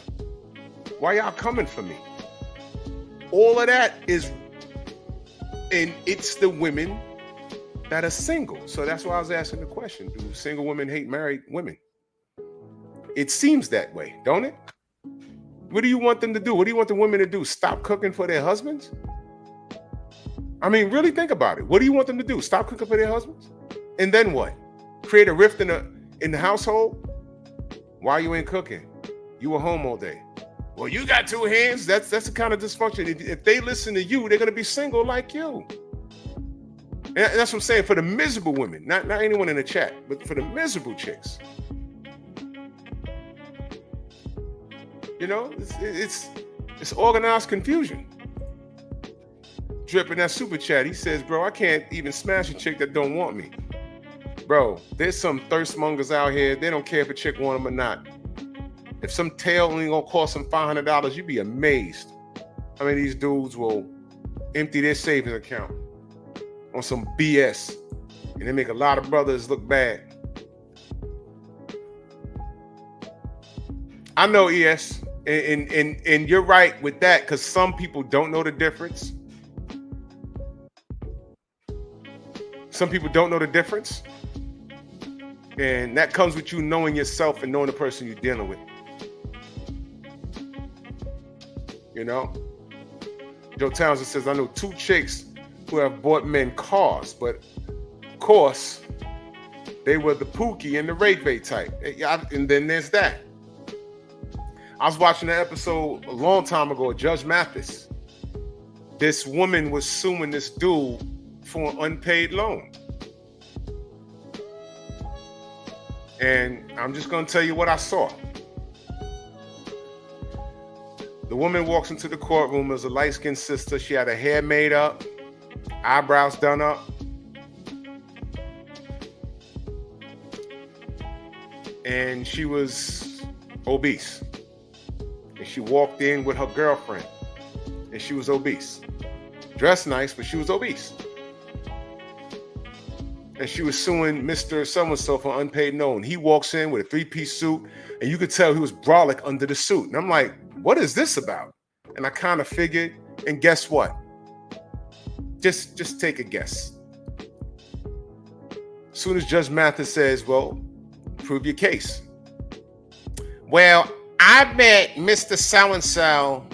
Why y'all coming for me? All of that is, and it's the women that are single. So that's why I was asking the question, do single women hate married women? It seems that way, don't it? What do you want them to do? What do you want the women to do? Stop cooking for their husbands? I mean, really think about it. What do you want them to do? Stop cooking for their husbands? And then what? Create a rift in the household? Why you ain't cooking? You were home all day. Well, you got two hands. That's the kind of dysfunction. If they listen to you, they're gonna be single like you. And that's what I'm saying for the miserable women, not anyone in the chat, but for the miserable chicks. You know, it's organized confusion. Drip in that super chat, he says, bro, I can't even smash a chick that don't want me. Bro, there's some thirstmongers out here. They don't care if a chick want them or not. If some tail only gonna cost them $500, you'd be amazed how many of these dudes will empty their savings account on some BS. And they make a lot of brothers look bad. I know, ES, and you're right with that, because some people don't know the difference. Some people don't know the difference. And that comes with you knowing yourself and knowing the person you're dealing with. You know? Joe Townsend says, I know two chicks who have bought men cars, but of course, they were the Pookie and the Ray-Bay type. And then there's that. I was watching an episode a long time ago of Judge Mathis. This woman was suing this dude for an unpaid loan. And I'm just going to tell you what I saw. The woman walks into the courtroom. It was a light-skinned sister. She had her hair made up, eyebrows done up. And she was obese. And she walked in with her girlfriend. And she was obese. Dressed nice, but she was obese. And she was suing Mr. So-and-so for unpaid loan. He walks in with a three-piece suit, and you could tell he was brolic under the suit. And I'm like, what is this about? And I kind of figured, and guess what? Just take a guess. As soon as Judge Mathis says, well, prove your case. Well, I met Mr. So-and-so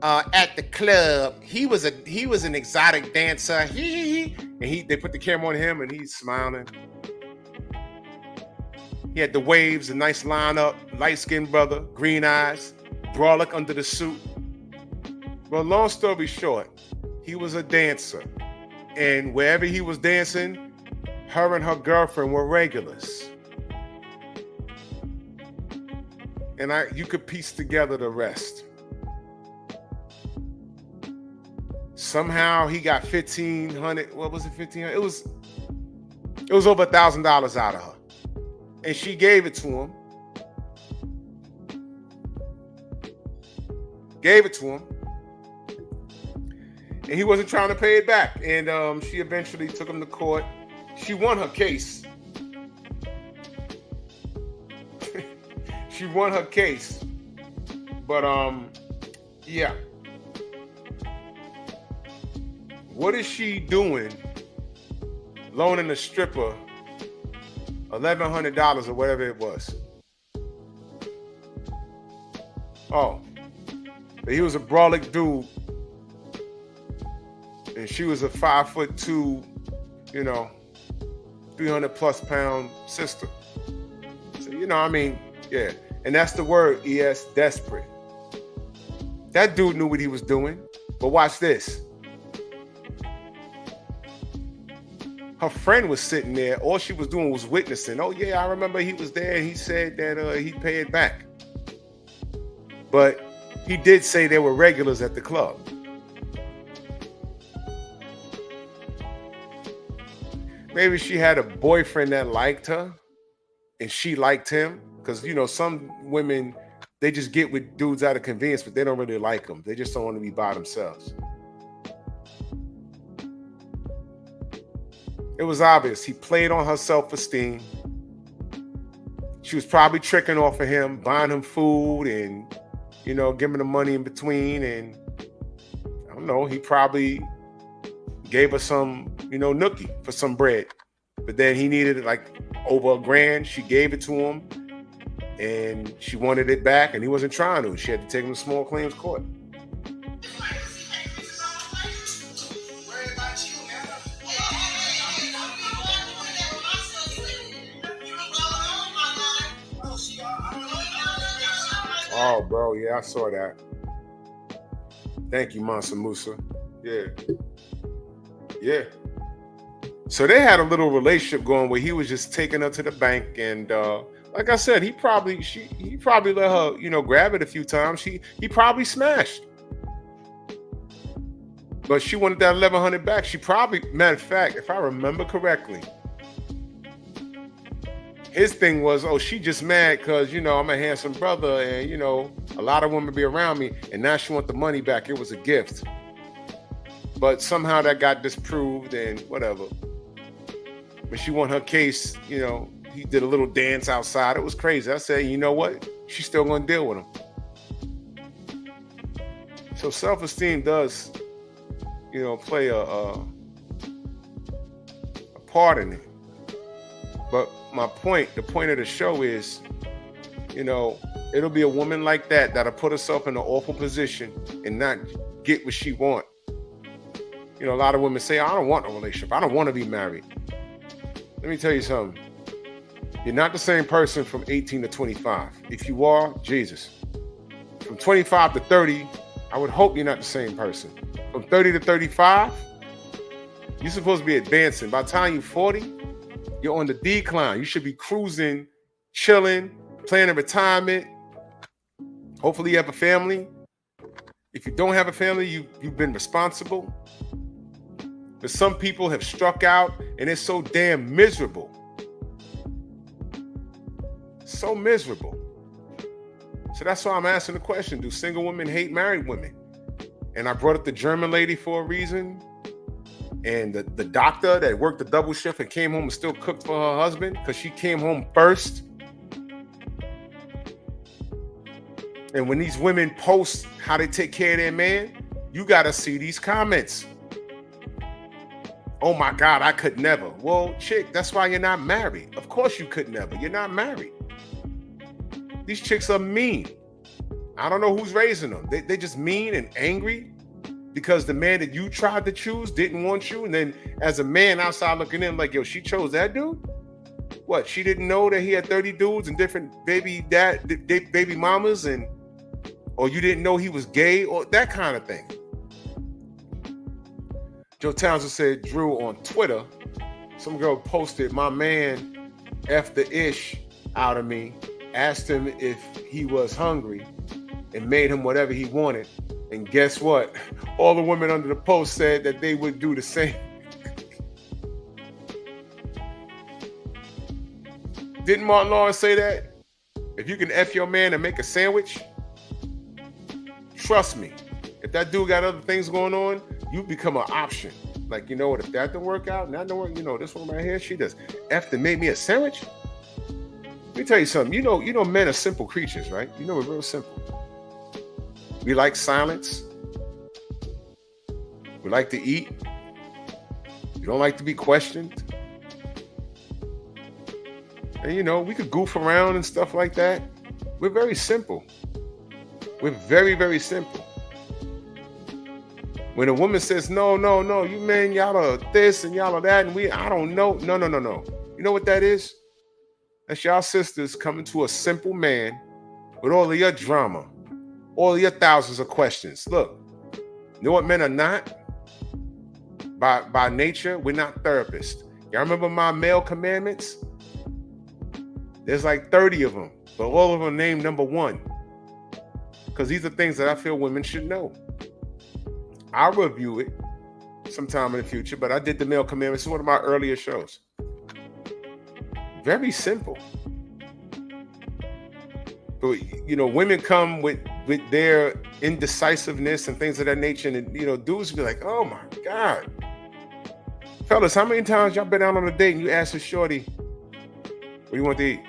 at the club. He was an exotic dancer. And they put the camera on him and he's smiling. He had the waves, a nice lineup, light-skinned brother, green eyes, brolic under the suit. Well, long story short, he was a dancer. And wherever he was dancing, her and her girlfriend were regulars. And you could piece together the rest. Somehow he got $1,500. What was it? $1,500. It was over $1,000 out of her, and she gave it to him. And he wasn't trying to pay it back. And she eventually took him to court. She won her case. She won her case. But yeah. What is she doing loaning a stripper $1,100 or whatever it was? Oh, but he was a brolic dude, and she was a 5'2", 300+ pound sister. So, yeah. And that's the word, ES, desperate. That dude knew what he was doing. But watch this. Her friend was sitting there. All she was doing was witnessing. Oh, yeah, I remember he was there. He said that he'd pay it back. But he did say there were regulars at the club. Maybe she had a boyfriend that liked her and she liked him. Because, you know, some women, they just get with dudes out of convenience, but they don't really like them. They just don't want to be by themselves. It was obvious. He played on her self-esteem. She was probably tricking off of him, buying him food and, you know, giving him money in between. And I don't know, he probably gave her some, you know, nookie for some bread. But then he needed like over $1,000. She gave it to him and she wanted it back and he wasn't trying to. She had to take him to small claims court. Oh, bro, yeah, I saw that. Thank you, Mansa Musa. Yeah. Yeah. So they had a little relationship going where he was just taking her to the bank, and like I said, he probably let her, you know, grab it a few times. He probably smashed. But she wanted that $1,100 back. She probably, matter of fact, if I remember correctly, his thing was, oh, she just mad because, you know, I'm a handsome brother and, you know, a lot of women be around me and now she want the money back. It was a gift. But somehow that got disproved and whatever. But she won her case, you know, he did a little dance outside. It was crazy. I said, you know what? She's still going to deal with him. So self-esteem does, you know, play a part in it. But my point, the point of the show is, you know, it'll be a woman like that that'll put herself in an awful position and not get what she want. You know, a lot of women say, I don't want a relationship. I don't want to be married. Let me tell you something. You're not the same person from 18 to 25. If you are, Jesus. From 25 to 30, I would hope you're not the same person. From 30 to 35, you're supposed to be advancing. By the time you're 40, you're on the decline. You should be cruising, chilling, planning retirement. Hopefully you have a family. If you don't have a family, you've been responsible. But some people have struck out and it's so damn miserable. So miserable. So that's why I'm asking the question, do single women hate married women? And I brought up the German lady for a reason. And the doctor that worked the double shift and came home and still cooked for her husband because she came home first. And when these women post how they take care of their man, you got to see these comments. Oh my God, I could never. Well, chick, that's why you're not married. Of course you could never. You're not married. These chicks are mean. I don't know who's raising them. They just mean and angry. Because the man that you tried to choose didn't want you. And then as a man outside looking in, like, yo, she chose that dude? What, she didn't know that he had 30 dudes and different baby mamas? Or you didn't know he was gay? Or that kind of thing. Joe Townsend said, Drew, on Twitter, some girl posted, my man F the ish out of me, asked him if he was hungry and made him whatever he wanted. And guess what? All the women under the post said that they would do the same. Didn't Martin Lawrence say that? If you can F your man and make a sandwich, trust me, if that dude got other things going on, you become an option. Like, you know what, if that don't work out, and that don't work, you know, this one right here, she does F to make me a sandwich. Let me tell you something. You know men are simple creatures, right? You know, we're real simple. We like silence. We like to eat. We don't like to be questioned. And, you know, we could goof around and stuff like that. We're very simple. We're very, very simple. When a woman says, no, you men, y'all are this and y'all are that, and I don't know. No. You know what that is? That's y'all sisters coming to a simple man with all of your drama. all your thousands of questions. Look, you know what men are not? By nature, we're not therapists. Y'all remember my male commandments? There's like 30 of them, but all of them named number 1. Because these are things that I feel women should know. I'll review it sometime in the future, but I did the male commandments. It's one of my earlier shows. Very simple. But, women come with their indecisiveness and things of that nature. And, dudes be like, oh my God. Fellas, how many times y'all been out on a date and you ask a shorty, what do you want to eat?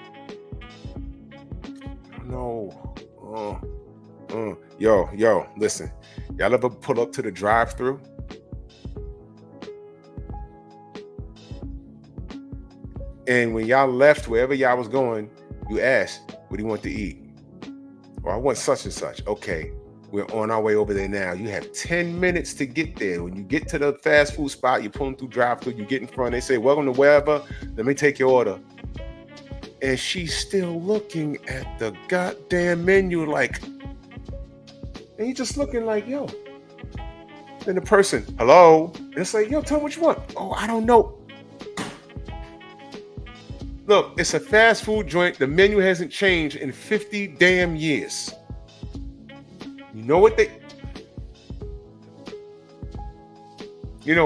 No. Yo, listen. Y'all ever pull up to the drive-thru? And when y'all left wherever y'all was going, you asked, what do you want to eat? Well, I want such and such. Okay, we're on our way over there now. You have 10 minutes to get there. When you get to the fast food spot, you're pulling through drive-thru, you get in front, they say, welcome to wherever, let me take your order. And she's still looking at the goddamn menu like, and you're just looking like, yo. Then the person, hello? And it's like, yo, tell me what you want. Oh, I don't know. Look, it's a fast food joint. The menu hasn't changed in 50 damn years. You know what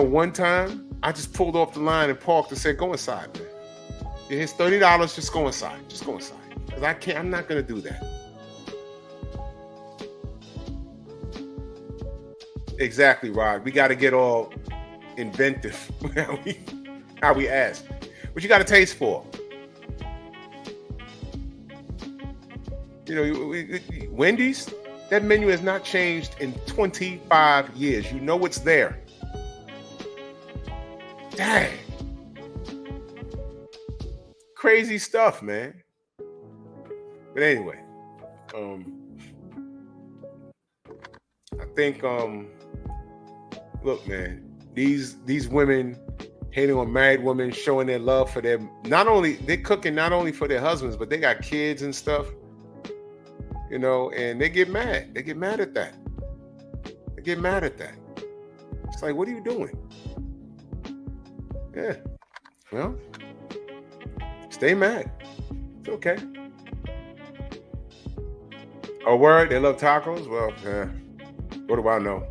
one time I just pulled off the line and parked and said, go inside, man. Here's $30, just go inside. Just go inside. Because I'm not going to do that. Exactly, Rod. We got to get all inventive how we ask. What you got a taste for? Wendy's, that menu has not changed in 25 years. You know it's there. Dang. Crazy stuff, man. But anyway, I think, look, man, these women hating on married women, showing their love for they're cooking not only for their husbands, but they got kids and stuff. And they get mad. They get mad at that. It's like, what are you doing? Yeah. Well, stay mad. It's okay. A word, they love tacos? Well, what do I know?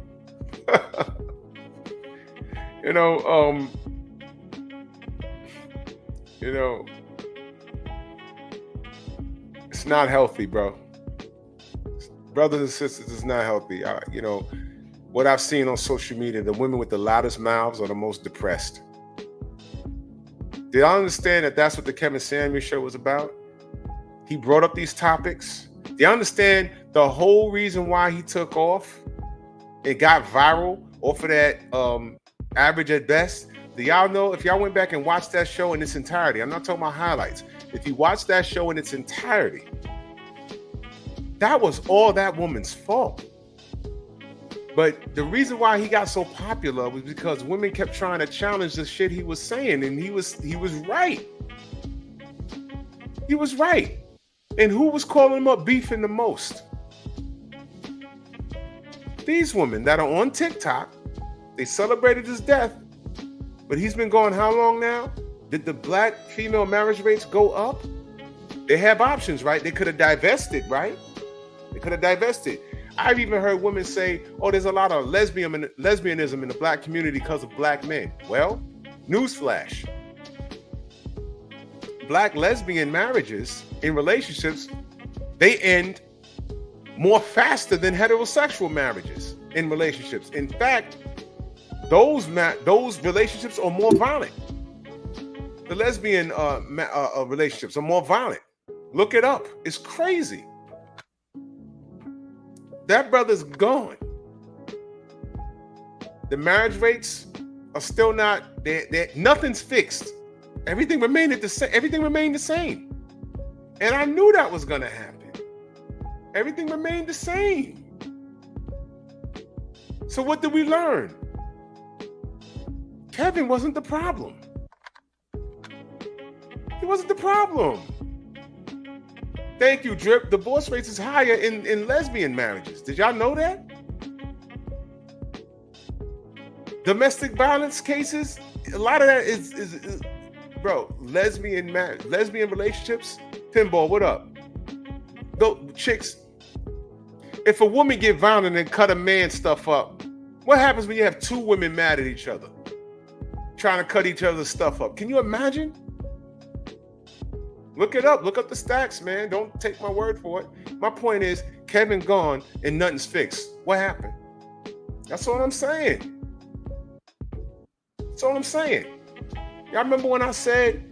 It's not healthy, bro. Brothers and sisters, it's not healthy. What I've seen on social media, the women with the loudest mouths are the most depressed. Did I understand that that's what the Kevin Samuels show was about? He brought up these topics. Do you understand the whole reason why he took off? It got viral off of that average at best. Do y'all know, if y'all went back and watched that show in its entirety, I'm not talking about highlights. If you watch that show in its entirety, that was all that woman's fault. But the reason why he got so popular was because women kept trying to challenge the shit he was saying, and he was right. He was right. And who was calling him up beefing the most? These women that are on TikTok. They celebrated his death, but he's been gone how long now? Did the black female marriage rates go up? They have options, right? They could have divested, right? They could have divested. I've even heard women say, oh, there's a lot of lesbianism in the black community because of black men. Well, newsflash. Black lesbian marriages in relationships, they end more faster than heterosexual marriages in relationships. In fact, those relationships are more violent. The lesbian relationships are more violent. Look it up. It's crazy. That brother's gone. The marriage rates are still not. Nothing's fixed. Everything remained the same. Everything remained the same. And I knew that was gonna happen. Everything remained the same. So what did we learn? Kevin wasn't the problem. He wasn't the problem. Thank you, Drip. Divorce rates is higher in lesbian marriages. Did y'all know that? Domestic violence cases, a lot of that is bro, lesbian relationships. Pinball, what up? Those chicks, if a woman get violent and cut a man stuff up, what happens when you have two women mad at each other, trying to cut each other's stuff up? Can you imagine? Look it up. Look up the stats, man. Don't take my word for it. My point is, Kevin gone and nothing's fixed. What happened? That's all I'm saying. That's all I'm saying. Y'all remember when I said,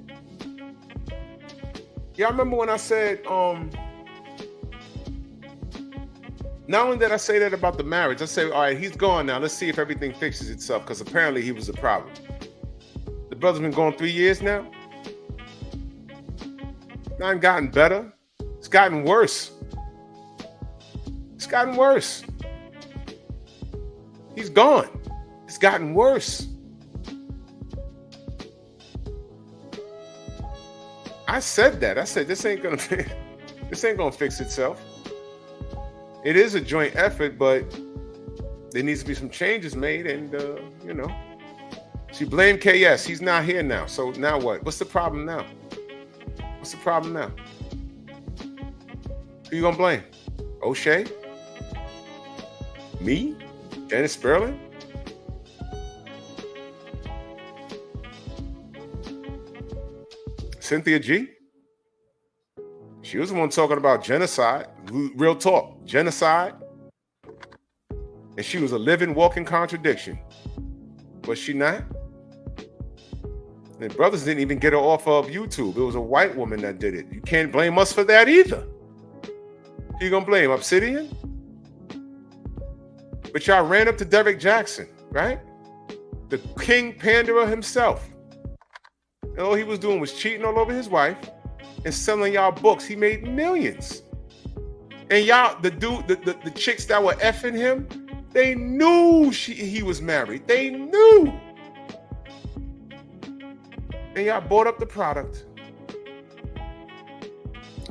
not only did I say that about the marriage, I said, all right, he's gone now. Let's see if everything fixes itself, because apparently he was a problem. The brother's been gone 3 years now. Not gotten better. It's gotten worse. It's gotten worse. He's gone. It's gotten worse. I said that. I said this ain't gonna fix itself. It is a joint effort, but there needs to be some changes made, and she blamed KS. He's not here now. So now what? What's the problem now? What's the problem now? Who you gonna blame? O'Shea? Me? Dennis Sperling? Cynthia G? She was the one talking about genocide. Real talk. Genocide. And she was a living, walking contradiction. Was she not? And brothers didn't even get her off of YouTube. It was a white woman that did it. You can't blame us for that either. Who you gonna blame? Obsidian? But y'all ran up to Derek Jackson, right? The king panderer himself. And all he was doing was cheating all over his wife and selling y'all books. He made millions. And y'all, the chicks that were effing him, they knew he was married. They knew. And y'all bought up the product.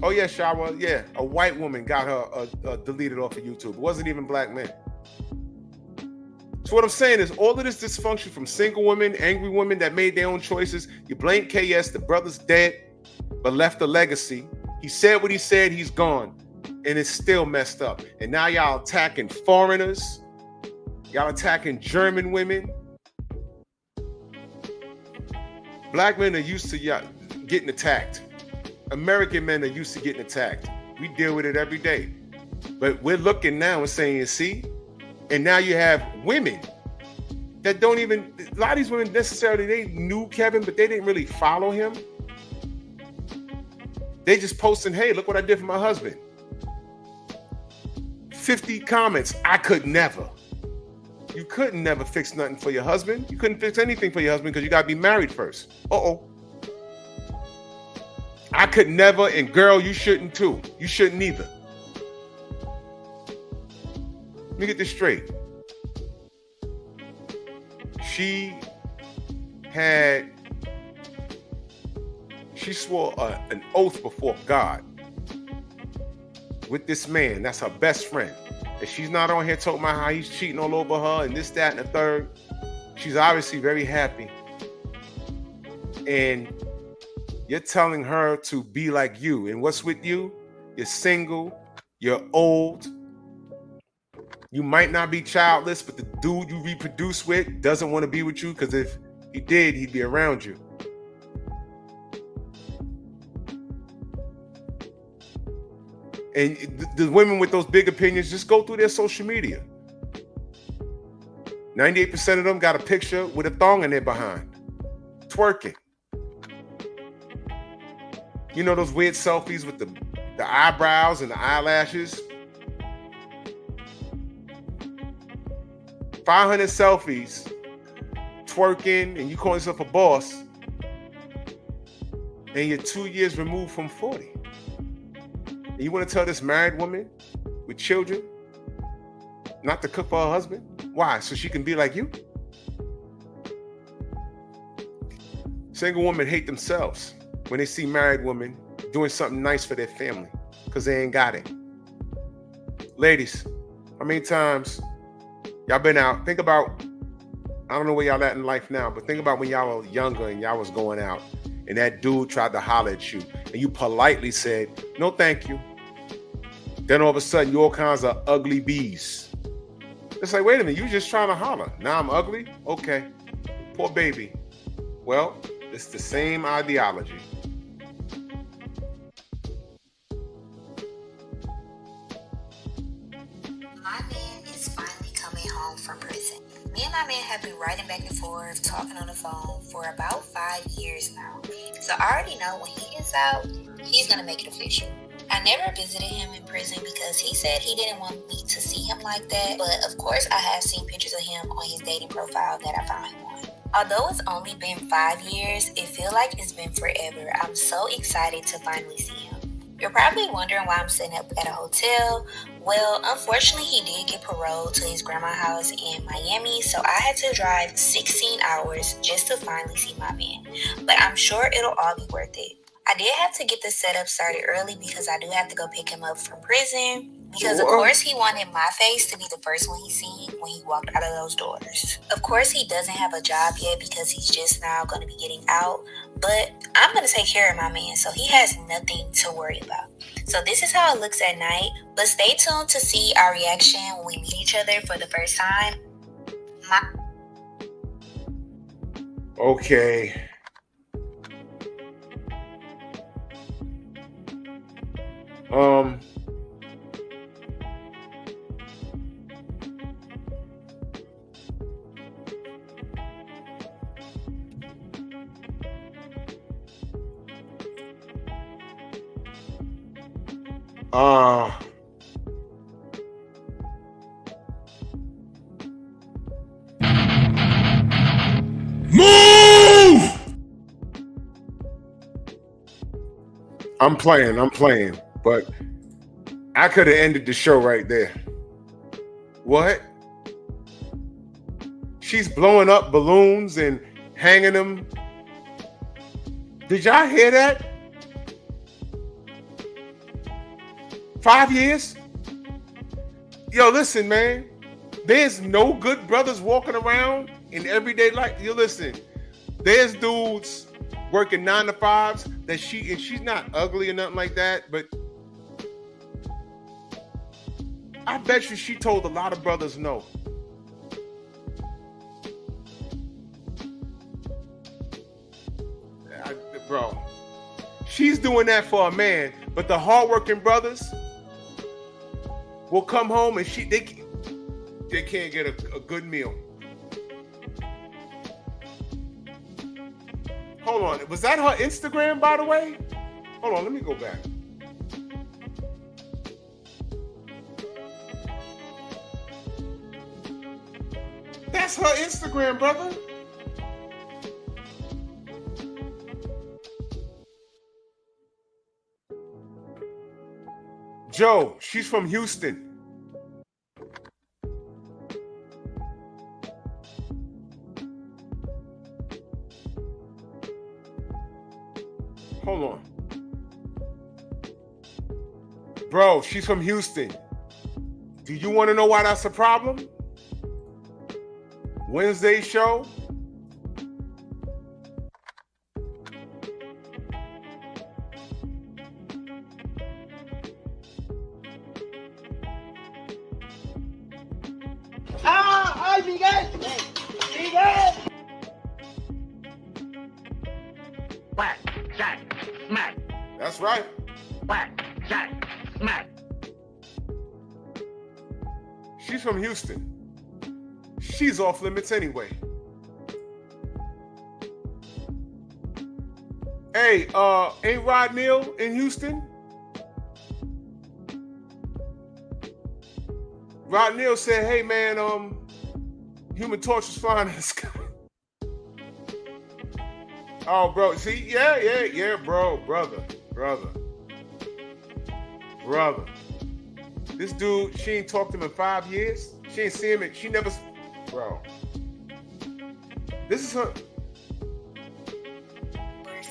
Oh yeah, Shawa, yeah. A white woman got her deleted off of YouTube. It wasn't even black men. So what I'm saying is all of this dysfunction from single women, angry women that made their own choices. You blame KS, the brother's dead, but left a legacy. He said what he said, he's gone. And it's still messed up. And now y'all attacking foreigners. Y'all attacking German women. Black men are used to getting attacked. American men are used to getting attacked. We deal with it every day. But we're looking now and saying, see? And now you have women that don't even, a lot of these women necessarily, they knew Kevin, but they didn't really follow him. They just posting, hey, look what I did for my husband. 50 comments, I could never. You couldn't never fix nothing for your husband. You couldn't fix anything for your husband because you got to be married first. I could never, and girl, you shouldn't too. You shouldn't either. Let me get this straight. She swore an oath before God with this man. That's her best friend. And she's not on here talking about how he's cheating all over her and this, that, and the third. She's obviously very happy. And you're telling her to be like you. And what's with you? You're single. You're old. You might not be childless, but the dude you reproduce with doesn't want to be with you, because if he did, he'd be around you. And the women with those big opinions, just go through their social media. 98% of them got a picture with a thong in their behind, twerking. You know those weird selfies with the eyebrows and the eyelashes? 500 selfies, twerking, and you call yourself a boss, and you're 2 years removed from 40. And you want to tell this married woman with children not to cook for her husband? Why? So she can be like you? Single women hate themselves when they see married women doing something nice for their family, because they ain't got it. Ladies, how many times y'all been out? Think about, I don't know where y'all at in life now, but think about when y'all were younger and y'all was going out and that dude tried to holler at you and you politely said, no, thank you. Then all of a sudden, you all kinds of ugly bees. It's like, wait a minute, you just trying to holler. Now I'm ugly? Okay. Poor baby. Well, it's the same ideology.
My man is finally coming home from prison. Me and my man have been writing back and forth, talking on the phone for about 5 years now. So I already know when he gets out, he's gonna make it official. I never visited him in prison because he said he didn't want me to see him like that, but of course I have seen pictures of him on his dating profile that I found him on. Although it's only been 5 years, it feels like it's been forever. I'm so excited to finally see him. You're probably wondering why I'm sitting up at a hotel. Well, unfortunately, he did get paroled to his grandma's house in Miami, so I had to drive 16 hours just to finally see my man. But I'm sure it'll all be worth it. I did have to get the setup started early because I do have to go pick him up from prison. Because of course he wanted my face to be the first one he seen when he walked out of those doors. Of course he doesn't have a job yet because he's just now going to be getting out. But I'm going to take care of my man so he has nothing to worry about. So this is how it looks at night. But stay tuned to see our reaction when we meet each other for the first time.
Okay. Move! I'm playing, but I could have ended the show right there. What? She's blowing up balloons and hanging them. Did y'all hear that? 5 years? Yo, listen, man. There's no good brothers walking around in everyday life. You listen. There's dudes working 9 to 5s that she's not ugly or nothing like that, but I bet you she told a lot of brothers no. Bro, she's doing that for a man, but the hardworking brothers will come home and they can't get a good meal. Hold on, was that her Instagram, by the way? Hold on, let me go back. That's her Instagram, brother. Joe, she's from Houston. Hold on. Bro, she's from Houston. Do you want to know why that's a problem? Wednesday show.
¡Ay, Miguel! ¡Miguel! Whack, jack, smack.
That's right.
Whack, jack, smack.
She's from Houston. She's off limits anyway. Hey, ain't Rod Neal in Houston? Rod Neal said, hey man, Human Torch is flying in the sky. Oh, bro, see, yeah, brother. This dude, she ain't talked to him in 5 years. She ain't seen him, she never, bro. This is her.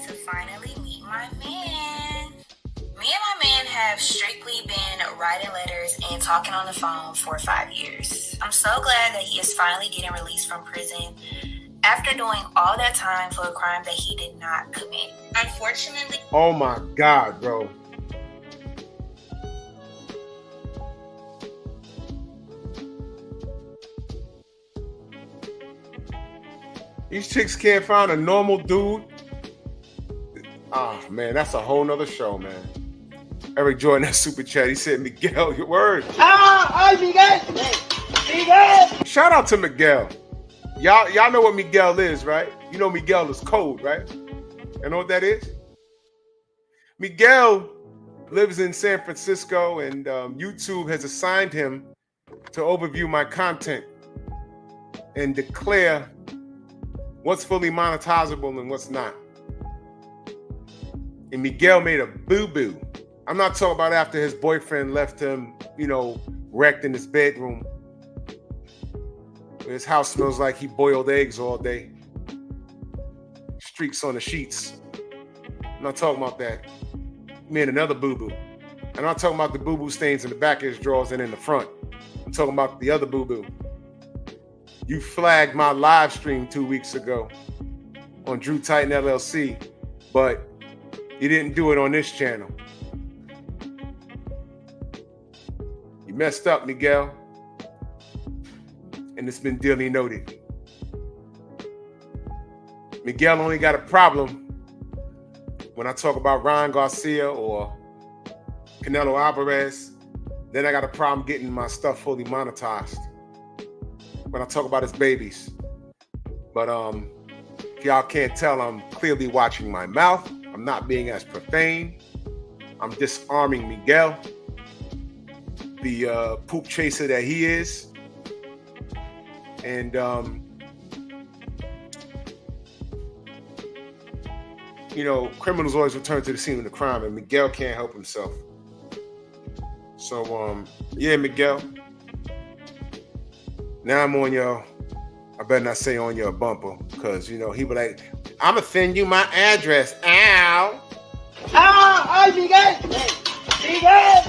To finally meet my man. Me and my man have have strictly been writing letters and talking on the phone for 5 years. I'm so glad that he is finally getting released from prison after doing all that time for a crime that he did not commit. Unfortunately,
Oh my God, bro. These chicks can't find a normal dude. Ah, man, that's a whole nother show, man. Eric Jordan, that super chat, he said, Miguel, your word.
¡Ay, Miguel! ¡Miguel!
Shout out to Miguel. Y'all know what Miguel is, right? You know Miguel is code, right? You know what that is? Miguel lives in San Francisco, and YouTube has assigned him to overview my content and declare what's fully monetizable and what's not. And Miguel made a boo-boo. I'm not talking about after his boyfriend left him, wrecked in his bedroom. His house smells like he boiled eggs all day. Streaks on the sheets. I'm not talking about that. He made another boo-boo. I'm not talking about the boo-boo stains in the back of his drawers and in the front. I'm talking about the other boo-boo. You flagged my live stream 2 weeks ago on Drew Titan LLC, but you didn't do it on this channel. You messed up, Miguel. And it's been duly noted. Miguel only got a problem when I talk about Ryan Garcia or Canelo Alvarez. Then I got a problem getting my stuff fully monetized when I talk about his babies. But if y'all can't tell, I'm clearly watching my mouth. I'm not being as profane. I'm disarming Miguel, the poop chaser that he is. And, criminals always return to the scene of the crime, and Miguel can't help himself. So, yeah, Miguel. Now I'm on your, I better not say on your bumper, because, he be like, I'm going to send you my address. Ow.
¡Ay, Miguel! ¡Miguel!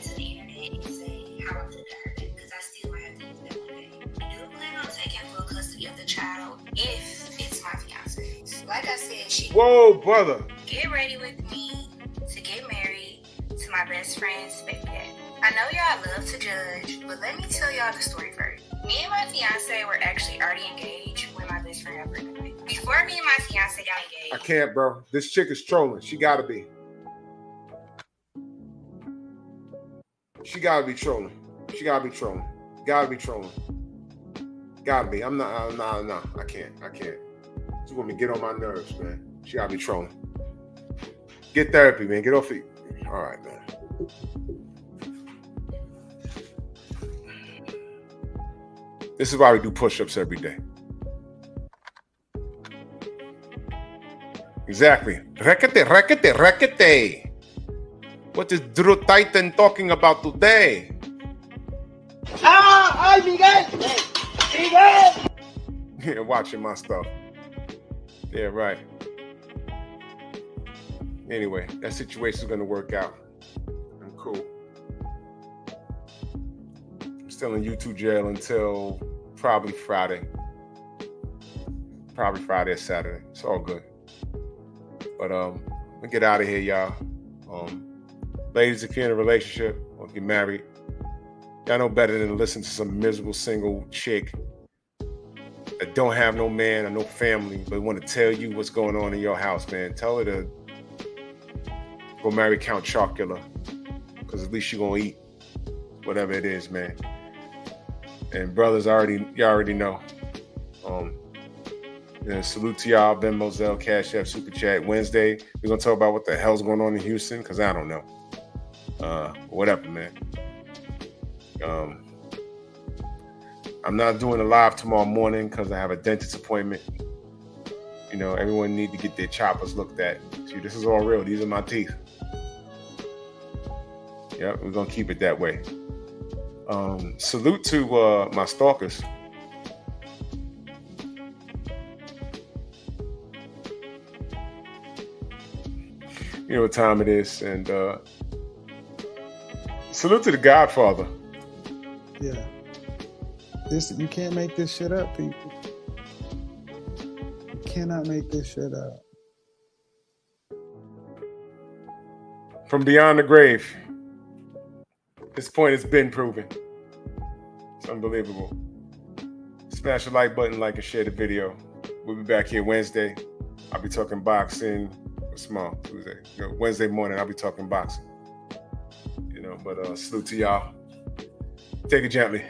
to the internet and say how I feel to her, because I still might have to do that one day. I do plan on taking full custody of the child if it's my fiance. Like I said,
Whoa, brother.
Get ready with me to get married to my best friend's baby daddy. I know y'all love to judge, but let me tell y'all the story first. Me and my fiance were actually already engaged when my best friend got pregnant. Before me and my fiance got engaged.
I can't, bro. This chick is trolling. She gotta be. She gotta be trolling. She gotta be trolling. Gotta be trolling. Gotta be. I'm not. No. I can't. She's gonna get on my nerves, man. She gotta be trolling. Get therapy, man. Get off it. All right, man. This is why we do push-ups every day. Exactly. Requete. What is Drew Titan talking about today?
¡Ay, Miguel! ¡Miguel!
Yeah, watching my stuff. Yeah, right. Anyway, that situation is going to work out. I'm cool. I'm still in YouTube jail until probably Friday. Probably Friday or Saturday. It's all good. But I'm gonna get out of here, y'all. Ladies, if you're in a relationship or if you're married, y'all know better than to listen to some miserable single chick that don't have no man or no family, but want to tell you what's going on in your house, man. Tell her to go marry Count Chocula, because at least you're gonna eat whatever it is, man. And brothers, y'all already know. Salute to y'all, Venmo, Zelle, Cash App, Super Chat. Wednesday, we're gonna talk about what the hell's going on in Houston, because I don't know. Whatever, man. I'm not doing a live tomorrow morning because I have a dentist appointment. Everyone need to get their choppers looked at. See, this is all real. These are my teeth. Yep, we're gonna keep it that way. Salute to my stalkers. You know what time it is. And salute to the Godfather.
Yeah. You can't make this shit up, people. You cannot make this shit up.
From beyond the grave. This point has been proven. It's unbelievable. Smash the like button, like and share the video. We'll be back here Wednesday. I'll be talking boxing. What's tomorrow? Tuesday. Wednesday morning, I'll be talking boxing. But salute to y'all. Take it gently.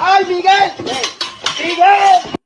¡Ay, Miguel! ¡Miguel!